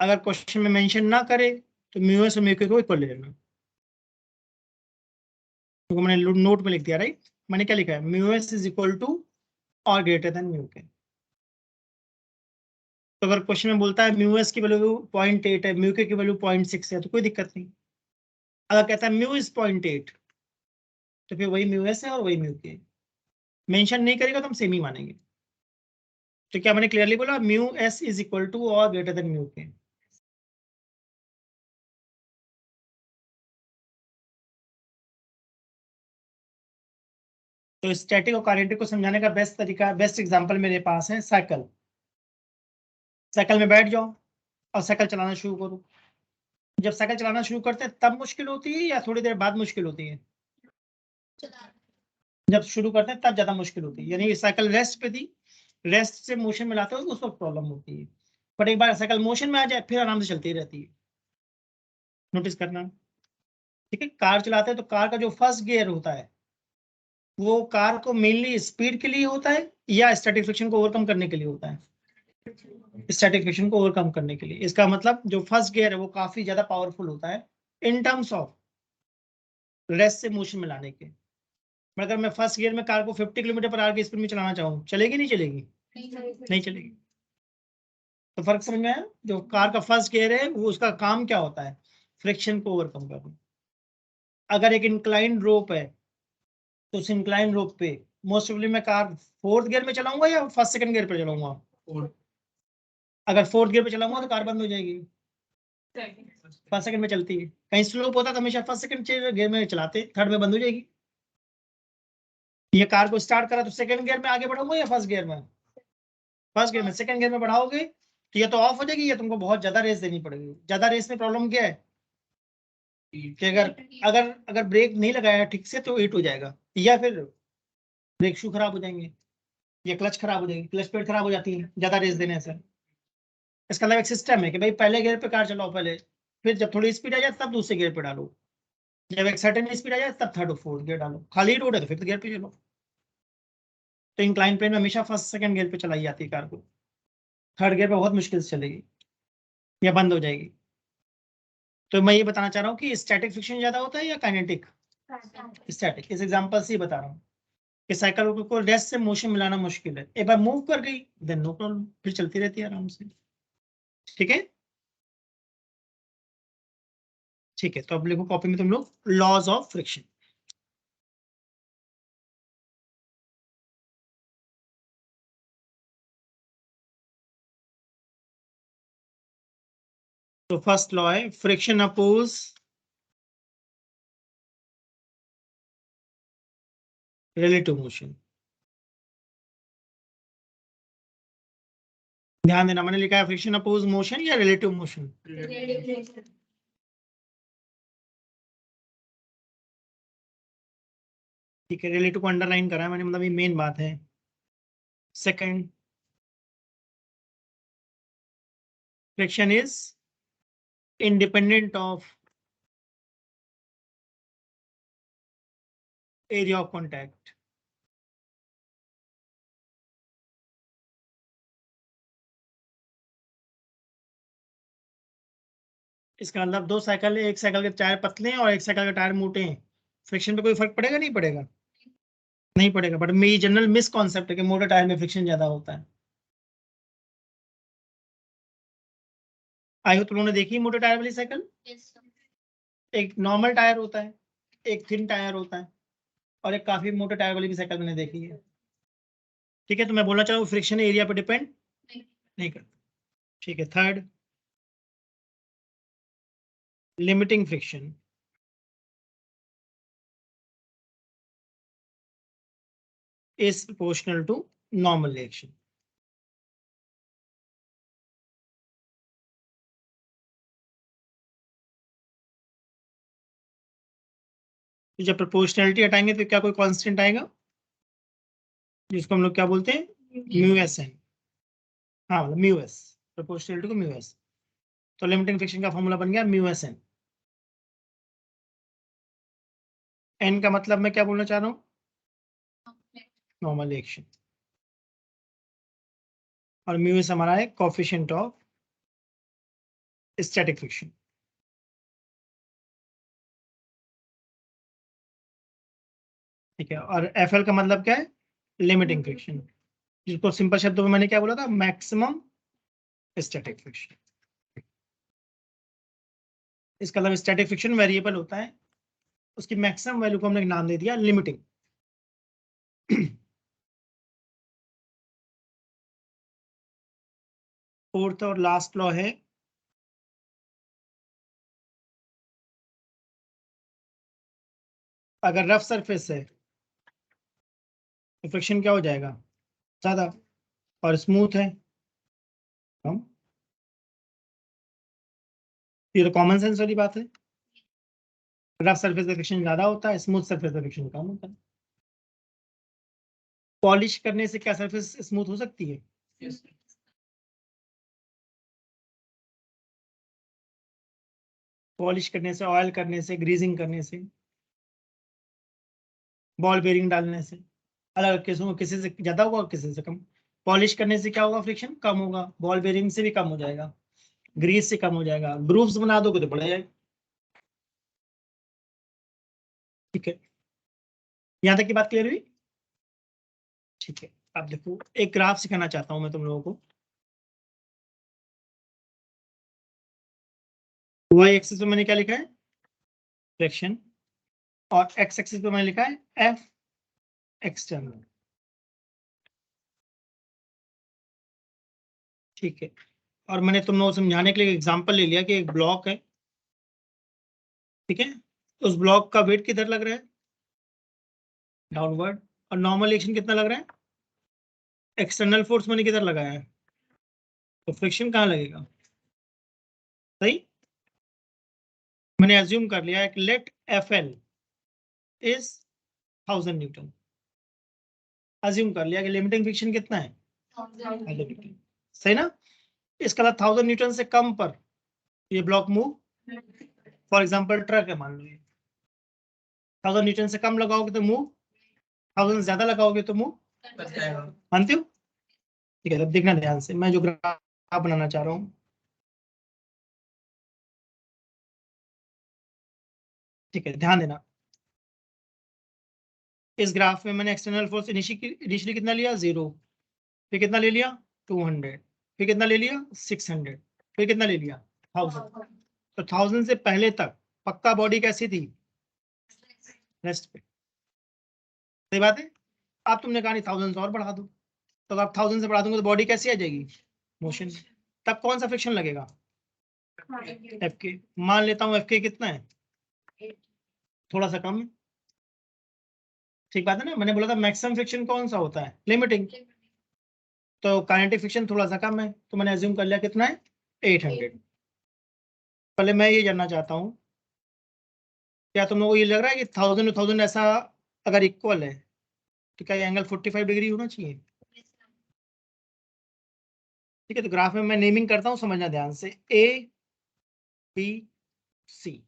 A: अगर क्वेश्चन में मेंशन ना करे तो म्यू एस और म्यू के को इक्वल ले लेना, तो मैंने नोट में लिख दिया, राइट। मैंने क्या लिखा है? Mu S is equal to और ग्रेटर देन म्यू के। तो अगर क्वेश्चन में बोलता है म्यू एस की वैल्यू 0.8 है, म्यू के की वैल्यू 0.6 है, तो कोई दिक्कत नहीं, अगर कहता है म्यू इज 0.8 तो फिर वही म्यू एस है और वही म्यू के। मेंशन नहीं करेगा तो हम सेम ही मानेंगे। तो क्या मैंने क्लियरली बोला, mu S is equal to और ग्रेटर देन म्यू के। तो स्टैटिक और काइनेटिक को समझाने का बेस्ट तरीका, बेस्ट एग्जांपल मेरे पास है साइकिल। साइकिल में बैठ जाओ और साइकिल चलाना शुरू करो। जब साइकिल चलाना शुरू करते हैं तब मुश्किल होती है या थोड़ी देर बाद मुश्किल होती है? जब शुरू करते हैं तब ज्यादा मुश्किल होती है, यानी साइकिल रेस्ट पे थी, रेस्ट से मोशन में लाते हो तो उस वक्त प्रॉब्लम होती है। बट एक बार साइकिल मोशन में आ जाए फिर आराम से चलती रहती है। नोटिस करना, ठीक है। कार चलाते हैं तो कार का जो फर्स्ट गियर होता है वो कार को मेनली स्पीड के लिए होता है या स्टैटिक फ्रिक्शन को ओवरकम करने के लिए होता है? स्टैटिक फ्रिक्शन को ओवरकम करने के लिए। इसका मतलब जो फर्स्ट गियर है वो काफी ज्यादा पावरफुल होता है इन टर्म्स ऑफ रेस्ट से मोशन में लाने के। पर अगर मैं फर्स्ट गियर में कार को 50 किलोमीटर पर आवर की स्पीड में चलाना चाहूँ, चलेगी नहीं चलेगी? नहीं चलेगी। तो फर्क समझ में आया? जो कार का फर्स्ट गियर है वो उसका काम क्या होता है? फ्रिक्शन को ओवरकम करना। अगर एक इंक्लाइन रोप है तो उस इंक्लाइन रोप पे मोस्ट प्रोबेबली मैं कार फोर्थ गियर में चलाऊंगा या फर्स्ट सेकंड गियर पे चलाऊंगा? अगर फोर्थ गियर पे चलाऊंगा तो कार बंद हो जाएगी। फर्स्ट सेकंड में चलती है। कहीं स्लोप होता तो हमेशा फर्स्ट सेकंड गियर में चलाते, थर्ड में बंद हो जाएगी। ये कार को स्टार्ट करा तो सेकंड गियर में आगे बढ़ाऊंगा या फर्स्ट गियर में? फर्स्ट गियर में। सेकंड गियर में बढ़ाओगे तो ये तो ऑफ हो जाएगी या तुमको बहुत ज्यादा रेस देनी पड़ेगी। ज्यादा रेस में प्रॉब्लम क्या है कि अगर अगर अगर ब्रेक नहीं लगाया ठीक से तो हिट हो जाएगा, या फिर ब्रेक शू खराब हो जाएंगे, या क्लच खराब हो जाएगी, क्लच प्लेट खराब हो जाती है ज्यादा रेस देने से। इसका मतलब एक सिस्टम है कि भाई पहले गियर पे कार चलाओ पहले, फिर जब थोड़ी स्पीड आ जाए तब दूसरे गियर पे डालो, जब एक सर्टेन स्पीड आ जाए तब थर्ड और फोर्थ गियर डालो। खाली रोड है तो फिफ्थ गियर पे चलो। तो इंक्लाइन प्लेन में हमेशा फर्स्ट सेकंड गियर पे चलाई जाती है कार को, थर्ड गियर पे बहुत मुश्किल से चलेगी या बंद हो जाएगी। तो मैं ये बताना चाह रहा हूँ कि स्टैटिक फ्रिक्शन ज्यादा होता है या काइनेटिक? स्टैटिक। इस एग्जांपल से ही बता रहा हूँ कि साइकिल को रेस्ट से मोशन मिलाना मुश्किल है, एक बार मूव कर गई देन नो प्रॉब्लम, फिर चलती रहती है आराम से। ठीक है, ठीक है। तो अब लिखो कॉपी में तुम लोग लॉज ऑफ फ्रिक्शन। तो फर्स्ट लॉ है फ्रिक्शन अपोज रिलेटिव मोशन। ध्यान देना, मैंने लिखा है फ्रिक्शन अपोज मोशन या रिलेटिव मोशन? ठीक है, रिलेटिव को अंडरलाइन करा है मैंने, मतलब ये मेन बात है। Second, friction is independent of area of contact. इसका मतलब दो साइकिल है, एक साइकिल के टायर पतले हैं और एक साइकिल के टायर मोटे हैं, फ्रिक्शन पे कोई फर्क पड़ेगा नहीं पड़ेगा? नहीं पड़ेगा। बट मेरी जनरल मिस कॉन्सेप्ट है कि मोटे टायर में फ्रिक्शन ज्यादा होता है। आई हो तुम लोगों ने देखी मोटे टायर वाली साइकिल? एक नॉर्मल टायर होता है, एक थिन टायर होता है, और एक काफी मोटे टायर वाली भी साइकिल मैंने देखी है। ठीक है, तो मैं बोलना चाह रहा हूँ फ्रिक्शन एरिया पर डिपेंड नहीं करता। ठीक है, third, limiting friction is proportional to normal reaction। तो जब प्रोपोर्शनलिटी हटाएंगे तो क्या कोई कांस्टेंट आएगा जिसको हम लोग क्या बोलते हैं? Mu S N. हाँ, मतलब म्यू एस, प्रोपोर्शनलिटी को म्यू एस। तो लिमिटिंग फ्रिक्शन का फॉर्मूला बन गया म्यू एस एन। एन का मतलब मैं क्या बोलना चाह रहा हूँ? Normal reaction. और म्यू एस हमारा है कोफिशिएंट ऑफ स्टैटिक फ्रिक्शन। ठीक है, और एफ एल का मतलब क्या है? लिमिटिंग फ्रिक्शन, जिसको सिंपल शब्दों में मैंने क्या बोला था? Maximum static friction. इसका मतलब स्टैटिक फ्रिक्शन वेरिएबल होता है, उसकी मैक्सिमम वैल्यू को हमने नाम दे दिया लिमिटिंग। फोर्थ और लास्ट लॉ है अगर रफ सरफेस है तो फ्रिक्शन क्या हो जाएगा, ज्यादा, और स्मूथ है कम। ये तो कॉमन सेंस वाली बात है। रफ सरफेस पे फ्रिक्शन ज्यादा होता है, स्मूथ सरफेस पे फ्रिक्शन कम होता है। पॉलिश करने से क्या सरफेस स्मूथ हो सकती है?
B: Yes.
A: पॉलिश करने से, ऑयल करने से, ग्रीजिंग करने से, बॉल बेरिंग डालने से, अलग अलग केसों में किसी से ज्यादा होगा किसी से कम। पॉलिश करने से क्या होगा, फ्रिक्शन कम होगा, बॉल बेरिंग से भी कम हो जाएगा, ग्रीस से कम हो जाएगा, ग्रूव्स बना दोगे तो बढ़ जाएगा। ठीक है, यहाँ तक की बात क्लियर हुई? ठीक है, अब देखो एक ग्राफ सिखाना चाहता हूं मैं तुम लोगों को। वाई एक्सिस पे मैंने क्या लिखा है, फ्रिक्शन, और एक्स एक्सिस पे मैंने लिखा है एफ एक्सटर्नल। ठीक है, और मैंने तुम लोगों को समझाने के लिए एग्जांपल ले लिया कि एक ब्लॉक है, ठीक है, उस ब्लॉक का वेट किधर लग रहा है, डाउनवर्ड, और नॉर्मल एक्शन कितना लग रहा है, एक्सटर्नल फोर्स मैंने किधर लगाया है, तो फ्रिक्शन कहाँ लगेगा, सही। मैंने एज्यूम कर लिया है कि let F L is 1000 newton, assume कर लिया कि लिमिटिंग फ्रिक्शन कितना है, 1000 न्यूटन, सही ना। इसका 1000 न्यूटन से कम पर ये block move, for example truck है मान लो, 1000 न्यूटन से कम लगाओगे तो मूव, 1000 से ज्यादा लगाओगे तो मूव, मानते हो? ठीक है, अब देखना ध्यान से, मैं जो ग्राफ बनाना चाह रहा हूँ, ठीक है, ध्यान देना। इस ग्राफ में मैंने एक्सटर्नल फोर्स इनिशियली कितना लिया, 0, फिर कितना ले लिया, 200, फिर कितना ले लिया, 600, फिर कितना ले लिया, 1000। तो 1000 से पहले तक पक्का बॉडी कैसी थी, रेस्ट पे, सही बात है। अब तुमने कहा नहीं 1000 से और बढ़ा दो, तो अब 1000 से बढ़ा दूंगा तो बॉडी कैसी आ जाएगी, मोशन। तब कौन सा फ्रिक्शन लगेगा, एफ के। मान लेता हूँ एफ के कितना है, थोड़ा सा कम है, ठीक बात है ना। मैंने बोला था मैक्सिमम फ्रिक्शन कौन सा होता है, लिमिटिंग, तो काइनेटिक फ्रिक्शन थोड़ा सा कम है, तो मैंने एज्यूम कर लिया कितना है, 800। पहले मैं ये जानना चाहता हूँ, क्या तुम लोगों को ये लग रहा है कि 1000 और 1000 ऐसा अगर इक्वल है तो क्या ये एंगल 45 डिग्री होना चाहिए? ठीक है, तो ग्राफ में मैं नेमिंग करता हूँ, समझना ध्यान से, ए बी सी।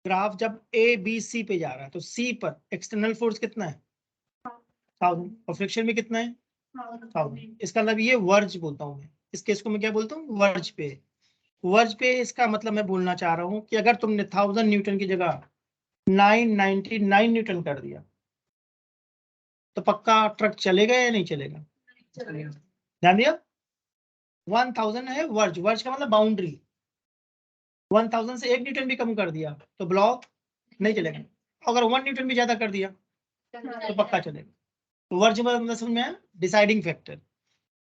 A: ग्राफ जब ए बी सी पे जा रहा है तो सी पर एक्सटर्नल फोर्स कितना है, 1000, और फ्रिक्शन भी कितना है, 1000। इसका मतलब ये वर्ज बोलता हूँ मैं, इस केस को मैं क्या बोलता हूँ, वर्ज पे। वर्ज पे इसका मतलब मैं बोलना चाह रहा हूँ कि अगर तुमने 1000 न्यूटन की जगह 999 न्यूटन कर दिया तो पक्का ट्रक चलेगा या नहीं चलेगा, ध्यान दिया। 1000 है वर्ज, वर्ज का मतलब बाउंड्री, 1000 से 1 न्यूटन भी कम कर दिया तो ब्लॉक नहीं चलेगा, अगर 1 न्यूटन भी ज्यादा कर दिया तो पक्का चलेगा। तो वर्ज मतलब समझ में आया, डिसाइडिंग फैक्टर।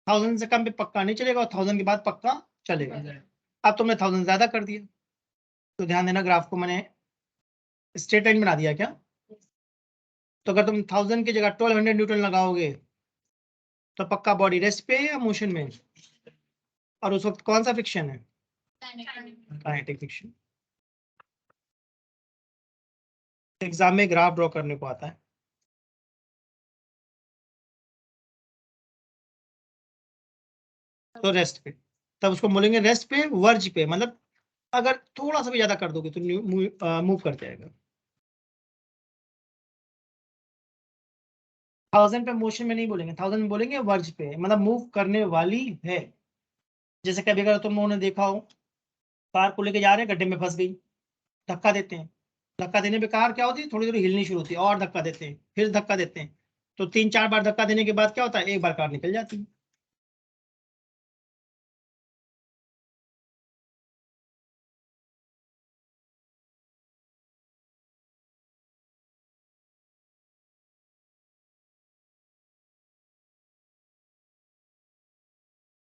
A: 1000 से कम पे पक्का नहीं चलेगा और 1000 के बाद पक्का चलेगा। अब तुमने 1000 ज्यादा कर दिया, तो ध्यान देना ग्राफ को मैंने स्ट्रेट लाइन बना दिया क्या, तो अगर तुम 1000 की जगह 1200 न्यूटन लगाओगे तो पक्का बॉडी रेस्ट पे है या मोशन में, और उस वक्त कौन सा फ्रिक्शन है, काइनेटिक फ्रिक्शन। एग्जाम में ग्राफ ड्रॉ करने को आता है, तो रेस्ट पे, तब उसको बोलेंगे रेस्ट पे वर्ज पे, मतलब अगर थोड़ा सा भी ज्यादा कर दोगे तो मूव कर जाएगा। 1000 पे मोशन में नहीं बोलेंगे, 1000 में बोलेंगे वर्ज पे, मतलब मूव करने वाली है। जैसे कभी अगर तुम लोगों ने देखा हो, कार को लेके जा रहे हैं, गड्ढे में फंस गई, धक्का देते हैं, धक्का देने पे कार क्या होती है, थोड़ी थोड़ी हिलनी शुरू होती है, और धक्का देते हैं, फिर धक्का देते हैं, तो 3-4 बार धक्का देने के बाद क्या होता है, एक बार कार निकल जाती है।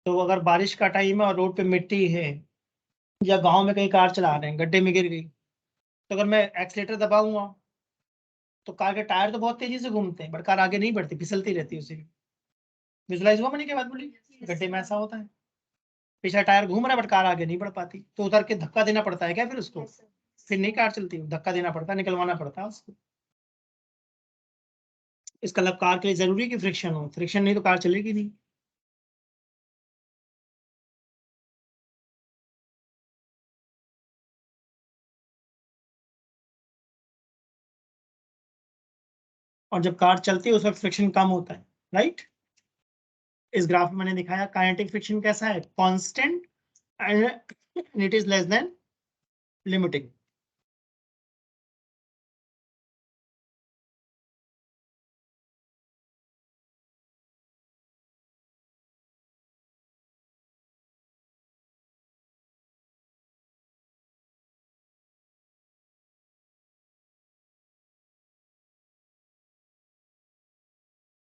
A: तो अगर बारिश का टाइम है और रोड पे मिट्टी है या गांव में कहीं कार चला रहे हैं, गड्ढे में गिर गई, तो अगर मैं एक्सीलेटर दबाऊंगा तो कार के टायर तो बहुत तेजी से घूमते हैं, बट कार आगे नहीं बढ़ती, फिसलती रहती है उसी में। विजुलाइज हुआ मैंने क्या बात बोली? गड्ढे में ऐसा होता है, पीछा टायर घूम रहा है बट कार आगे नहीं बढ़ पाती, तो उतर के धक्का देना पड़ता है क्या फिर उसको? फिर नहीं कार चलती, धक्का देना पड़ता है, निकलवाना पड़ता है उसको। इसका मतलब कार के लिए जरूरी है कि फ्रिक्शन हो, फ्रिक्शन नहीं तो कार चलेगी नहीं। और जब कार चलती है उस वक्त फ्रिक्शन कम होता है, राइट। इस ग्राफ में मैंने दिखाया काइनेटिक फ्रिक्शन कैसा है, constant and it is less than limiting.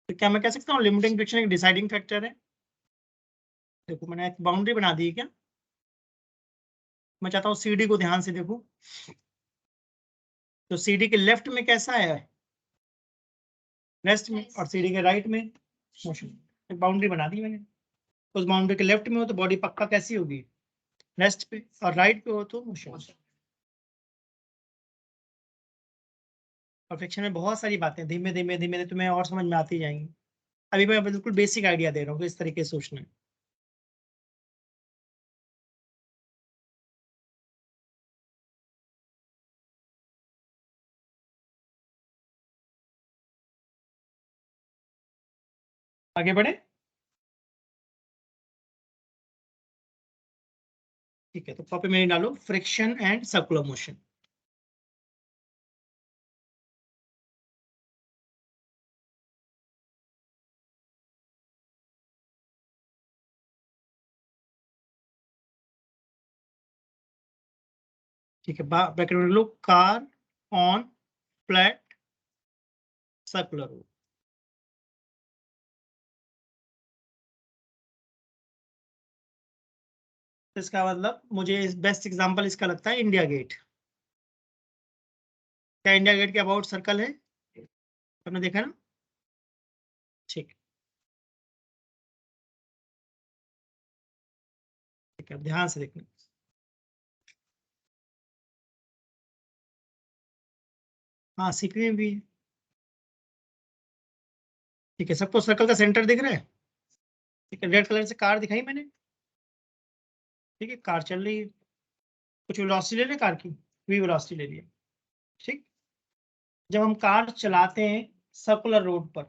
A: तो क्या मैं कह सकता हूँ लिमिटिंग फ्रिक्शन एक डिसाइडिंग फैक्टर है? देखो मैंने एक बाउंड्री बना दी है क्या, मैं चाहता हूँ सीडी को ध्यान से देखो, तो सीडी के लेफ्ट में कैसा है, रेस्ट में, और सीडी के राइट में मोशन। एक बाउंड्री बना दी मैंने, उस बाउंड्री के लेफ्ट में हो तो बॉडी पक्का कैसी होगी, रेस्ट पे, और राइट पे हो तो मोशन। और फ्रिक्शन में बहुत सारी बातें धीमे धीमे धीमे धीमे तुम्हें और समझ में आती जाएंगी। अभी मैं बिल्कुल बेसिक आइडिया दे रहा हूँ कि इस तरीके से सोचना है। आगे बढ़े, ठीक है, तो कॉपी में डालो फ्रिक्शन एंड सर्कुलर मोशन। ठीक है, ब्रैकेट में लो, car on flat circular road. इसका मतलब मुझे बेस्ट एग्जांपल इसका लगता है इंडिया गेट। क्या इंडिया गेट के अबाउट सर्कल है? आपने देखा ना? ठीक, ठीक है, ध्यान से देखना। हाँ, सीपी में भी है। ठीक है, सबको सर्कल का सेंटर दिख रहा है? ठीक है, रेड कलर से कार दिखाई मैंने, ठीक है, कार चल रही है, कुछ वेलोसिटी ले ले कार की, वी वेलोसिटी ले लिया। ठीक, जब हम कार चलाते हैं सर्कुलर रोड पर,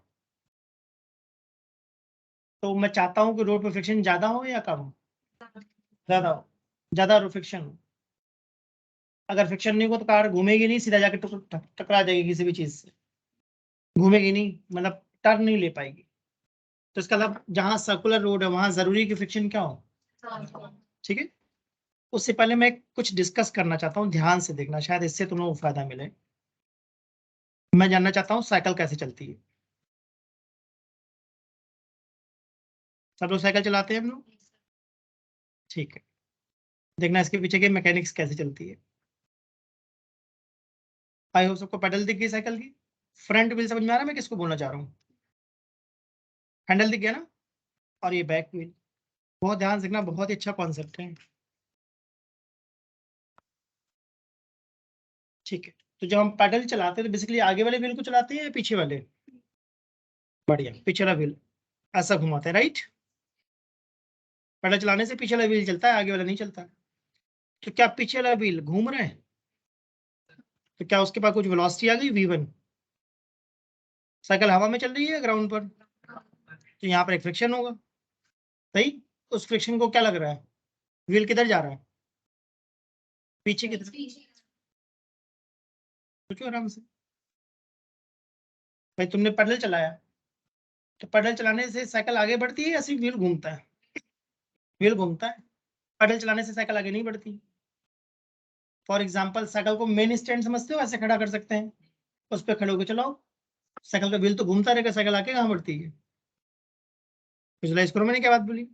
A: तो मैं चाहता हूं कि रोड पर फ्रिक्शन ज्यादा हो या कम हो? ज्यादा हो, ज्यादा फ्रिक्शन हो। अगर फ्रिक्शन नहीं हो तो कार घूमेगी नहीं, सीधा जाके टकरा जाएगी किसी भी चीज से, घूमेगी नहीं, मतलब टर्न नहीं ले पाएगी। तो इसका मतलब जहां सर्कुलर रोड है वहां जरूरी है कि फ्रिक्शन क्या हो, ठीक है। उससे पहले मैं कुछ डिस्कस करना चाहता हूँ, ध्यान से देखना, शायद इससे तुम्हें फायदा मिले। मैं जानना चाहता हूँ साइकिल कैसे चलती है। सब लोग साइकिल चलाते हैं हम लोग, ठीक है। देखना इसके पीछे की मैकेनिक्स कैसे चलती है। आई होप सबको पेडल दिख गई साइकिल की, फ्रंट व्हील समझ में आ रहा है मैं किसको बोलना चाह रहा हूँ, हैंडल दिख गया ना, और ये बैक व्हील। बहुत ध्यान से देखना, बहुत ही अच्छा कॉन्सेप्ट है, ठीक है। तो जब हम पैडल चलाते हैं तो बेसिकली आगे वाले व्हील को चलाते हैं या पीछे वाले? बढ़िया, पीछे वाला व्हील ऐसा घुमाते हैं, राइट। पैडल चलाने से पीछे वाला व्हील चलता है, आगे वाला नहीं चलता। तो क्या पीछे वाला व्हील घूम रहे हैं, तो क्या उसके पास कुछ वेलोसिटी आ गई v1? साइकिल हवा में चल रही है ग्राउंड पर, तो यहाँ पर एक फ्रिक्शन होगा, सही। उस फ्रिक्शन को क्या लग रहा है, व्हील किधर जा रहा है, पीछे की तरफ। सोचो आराम से, भाई तुमने पैडल चलाया, तो पैडल चलाने से साइकिल आगे बढ़ती है या सिर्फ व्हील घूमता है? व्हील घूमता है, पैडल चलाने से साइकिल आगे नहीं बढ़ती। फॉर एग्जाम्पल साइकिल को मेन स्टैंड समझते हो, ऐसे खड़ा कर सकते हैं, उस पर खड़े होकर चलाओ, साइकिल का व्हील तो घूमता रहेगा, साइकिल आगे कहाँ बढ़ती है? विजुलाइज करो मैंने क्या बात बोली।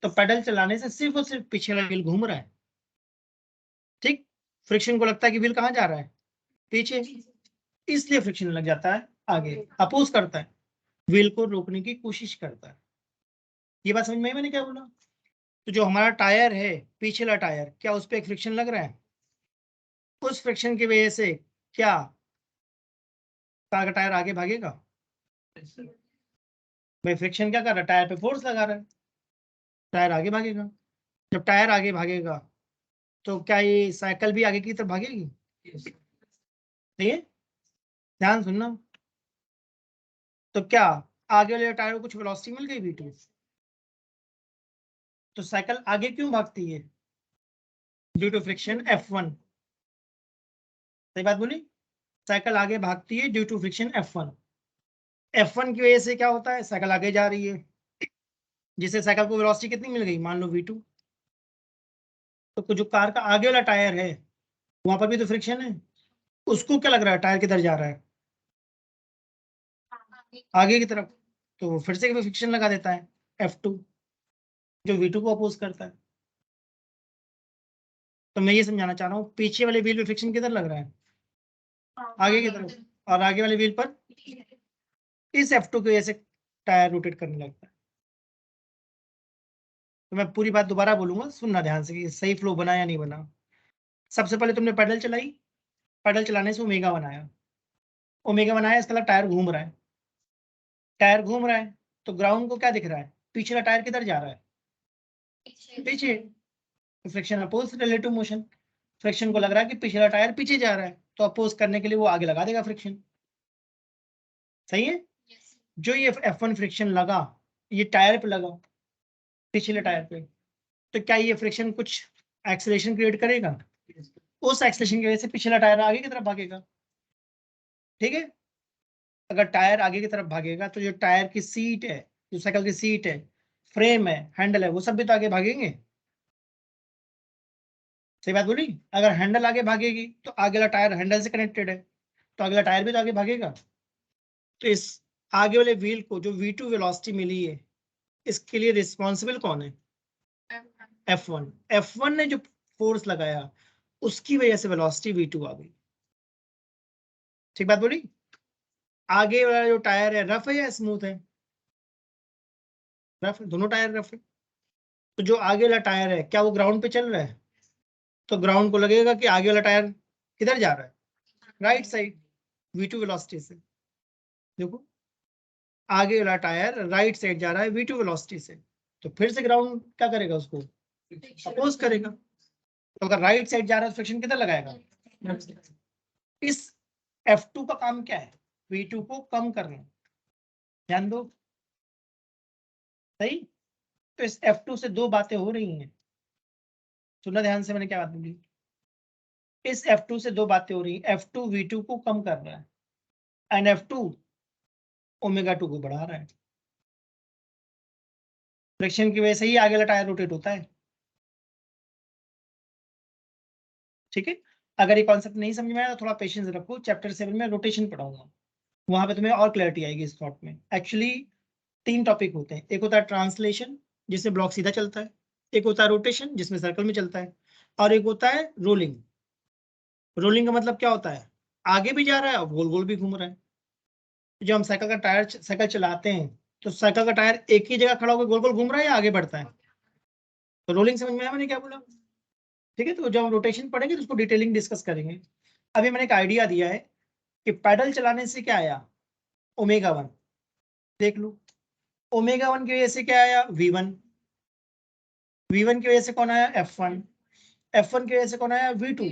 A: तो पेडल चलाने से सिर्फ और सिर्फ पीछे वाला व्हील घूम रहा है, ठीक। फ्रिक्शन को लगता है कि व्हील कहाँ जा रहा है, पीछे, इसलिए फ्रिक्शन लग जाता है आगे, अपोज करता है, व्हील को रोकने की कोशिश करता है। ये बात समझ में आई मैंने क्या बोला? तो जो हमारा टायर है, पीछे वाला टायर, क्या उस पर एक फ्रिक्शन लग रहा है? उस फ्रिक्शन की वजह से क्या कार का टायर आगे भागेगा? भाई फ्रिक्शन क्या कर रहा है, टायर पे फोर्स लगा रहा है, टायर आगे भागेगा। जब टायर आगे भागेगा तो क्या ये साइकिल भी आगे की तरफ भागेगी? सही है, ध्यान सुनना। तो क्या आगे वाले टायर को कुछ वेलोसिटी मिल गई v2, तो साइकिल आगे क्यों भागती है? Due to friction F1। सही बात बोली, साइकिल आगे भागती है due to friction F1। F1 की वजह से क्या होता है, साइकिल आगे जा रही है, जिससे साइकिल को वेलोसिटी कितनी मिल गई, मान लो v2। तो जो कार का आगे वाला टायर है वहां पर भी तो फ्रिक्शन है, उसको क्या लग रहा है, टायर किधर जा रहा है, आगे की तरफ, तो वो फिर से फ्रिक्शन लगा देता है F2, जो v2 को अपोज करता है। तो मैं ये समझाना चाह रहा हूँ, पीछे वाले व्हील पे फ्रिक्शन किधर लग रहा है, आगे की तरफ, और आगे वाले व्हील पर इस F2 की वजह से टायर रोटेट करने लगता है। तो मैं पूरी बात दोबारा बोलूंगा, सुनना ध्यान से कि सही फ्लो बना या नहीं बना। सबसे पहले तुमने पैडल चलाई, पैडल चलाने से ओमेगा बनाया, ओमेगा बनाया, इसका मतलब टायर घूम रहा है, टायर घूम रहा है, तो ग्राउंड को क्या दिख रहा है, पिछला टायर किधर जा रहा है, पीछे। Friction oppose relative motion, friction को लग रहा है कि पिछला टायर पीछे जा रहा है, तो अपोज करने के लिए वो आगे लगा देगा फ्रिक्शन। सही है, जो ये F1 फ्रिक्शन लगा, ये टायर पे लगा, पिछले टायर पे, तो क्या ये फ्रिक्शन कुछ एक्सेलरेशन क्रिएट करेगा? उस एक्सेलरेशन की वजह से पिछला टायर आगे की तरफ भागेगा, ठीक है। अगर टायर आगे की तरफ भागेगा तो जो टायर की सीट है, जो साइकिल की सीट है, फ्रेम है, हैंडल है, वो सब भी तो आगे भागेंगे। सही बात बोली, अगर हैंडल आगे भागेगी तो आगे वाला टायर हैंडल से कनेक्टेड है, तो अगला टायर भी तो आगे भागेगा। तो इस आगे वाले व्हील को जो v2 वेलोसिटी मिली है, इसके लिए रिस्पॉन्सिबल कौन है, F1। F1 ने जो फोर्स लगाया उसकी वजह से वेलोसिटी v2 आ गई। ठीक बात बोली। आगे वाला जो टायर है रफ है या स्मूथ है, रफ है, दोनों टायर रफ है। तो जो आगे वाला टायर है क्या वो ग्राउंड पे चल रहा है, तो ग्राउंड को लगेगा कि आगे वाला टायर किधर जा रहा है, राइट साइड, v2 वेलोसिटी से। देखो, आगे वाला टायर राइट साइड जा रहा है v2 वेलोसिटी से, तो फिर से ग्राउंड क्या करेगा, उसको अपोज करेगा। तो अगर राइट साइड जा रहा है तो फ्रिक्शन किधर लगाएगा, इस F2 का काम क्या है, v2 को कम करना। ध्यान दो, सही। तो इस F2 से दो बातें हो रही हैं, सुनना ध्यान से, मैंने क्या बात बोली। इस F2 से दो बातें हो रही हैं, F2 v2 को कम कर रहा है एंड F2 ओमेगा 2 को बढ़ा रहा है। फ्रिक्शन की वजह से ही आगे वाला टायर रोटेट होता है, ठीक है। अगर ये कॉन्सेप्ट नहीं समझ में आया तो थोड़ा पेशेंस रखो, चैप्टर 7 में रोटेशन पढ़ाऊंगा, वहां पे तुम्हें और क्लैरिटी आएगी इस थॉट में। एक्चुअली 3 टॉपिक होते हैं, एक होता है ट्रांसलेशन जिसमें ब्लॉक सीधा चलता है, एक होता है रोटेशन जिसमें सर्कल में चलता है, और एक होता है रोलिंग। रोलिंग का मतलब क्या होता है, आगे भी जा रहा है और गोल गोल भी घूम रहा है। जब हम साइकिल चलाते हैं तो साइकिल का टायर एक ही जगह खड़ा होकर गोल गोल घूम रहा है या आगे बढ़ता है, तो रोलिंग समझ में आया मैंने क्या बोला, ठीक है। तो जब हम रोटेशन पढ़ेंगे तो उसको डिटेलिंग डिस्कस करेंगे। अभी मैंने एक आइडिया दिया है कि पैडल चलाने से क्या आया, ओमेगा 1, देख लो। ओमेगा 1 की वजह से क्या आया, v1, v1 की वजह से कौन आया, F1, F1 की वजह से कौन आया, v2,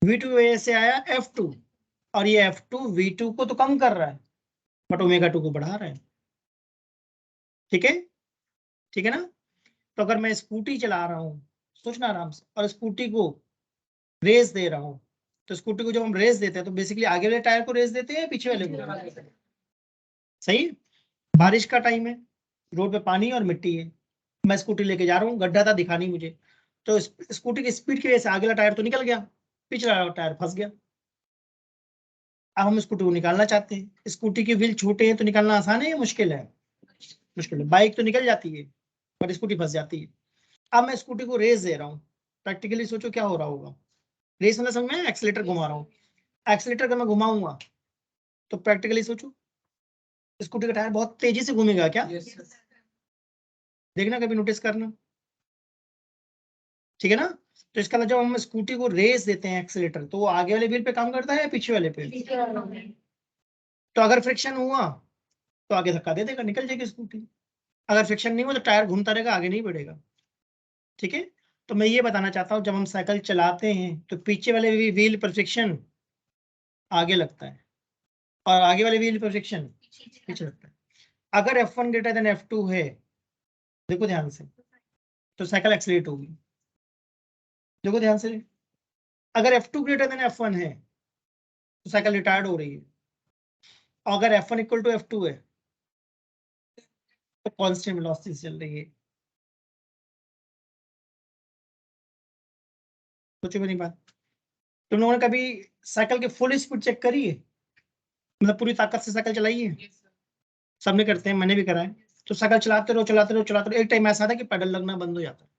A: v2 की वजह से आया F2, और ये F2 v2 को तो कम कर रहा है बट ओमेगा 2 को बढ़ा रहा है, ठीक है, ठीक है ना। तो अगर मैं स्कूटी चला रहा हूँ, सोचना आराम से, और स्कूटी को रेस दे रहा हूँ, तो स्कूटी को जब हम रेस देते हैं तो बेसिकली आगे वाले टायर को रेस देते हैं या पीछे वाले को, सही। बारिश का टाइम है, रोड पे पानी और मिट्टी है, मैं स्कूटी लेके जा रहा हूँ, गड्ढा था दिखा नहीं मुझे, तो स्कूटी की स्पीड की वजह से आगे वाला टायर तो निकल गया, पिछला वाला टायर फंस गया। अब हम स्कूटी को निकालना चाहते हैं, स्कूटी के व्हील छोटे हैं तो निकालना आसान है या मुश्किल है, मुश्किल है। बाइक तो निकल जाती है, पर स्कूटी फंस जाती है। अब मैं स्कूटी को रेस दे रहा हूँ, प्रैक्टिकली सोचो क्या हो रहा होगा। रेस मतलब समझ में, एक्सीलेटर घुमा रहा हूँ। एक्सीलेटर अगर मैं घुमाऊंगा तो प्रैक्टिकली सोचो स्कूटी का टायर बहुत तेजी से घूमेगा क्या? देखना, कभी नोटिस करना, ठीक है ना। तो इसका मतलब जब हम स्कूटी को रेस देते हैं एक्सीलेटर, तो वो आगे वाले व्हील पे काम करता है या पीछे वाले पे? तो अगर फ्रिक्शन हुआ तो आगे धक्का दे देगा, निकल जाएगी स्कूटी। अगर फ्रिक्शन नहीं हुआ तो टायर घूमता रहेगा, आगे नहीं बढ़ेगा, ठीक है। तो मैं ये बताना चाहता हूँ, जब हम साइकिल चलाते हैं तो पीछे वाले व्हील पर फ्रिक्शन आगे लगता है और आगे वाले व्हील पर फ्रिक्शन पीछे लगता है। अगर F1 ग्रेटर देन F2 है, देखो ध्यान से, तो साइकिल एक्सीलरेट होगी। देखो ध्यान से, अगर F2 ग्रेटर देन F1 है तो साइकिल रिटायर्ड हो रही है, और अगर F1 इक्वल टू F2 है तो कांस्टेंट वेलोसिटी चल रही है। सोचो मेरी बात, तुम लोगों ने कभी साइकिल की फुल स्पीड चेक करी है? मतलब पूरी ताकत से साइकिल चलाई है? सबने करते हैं, मैंने भी करा है। तो साइकिल चलाते रहो चलाते रहो चलाते रहो, एक टाइम ऐसा था कि पेडल लगना बंद हो जाता है।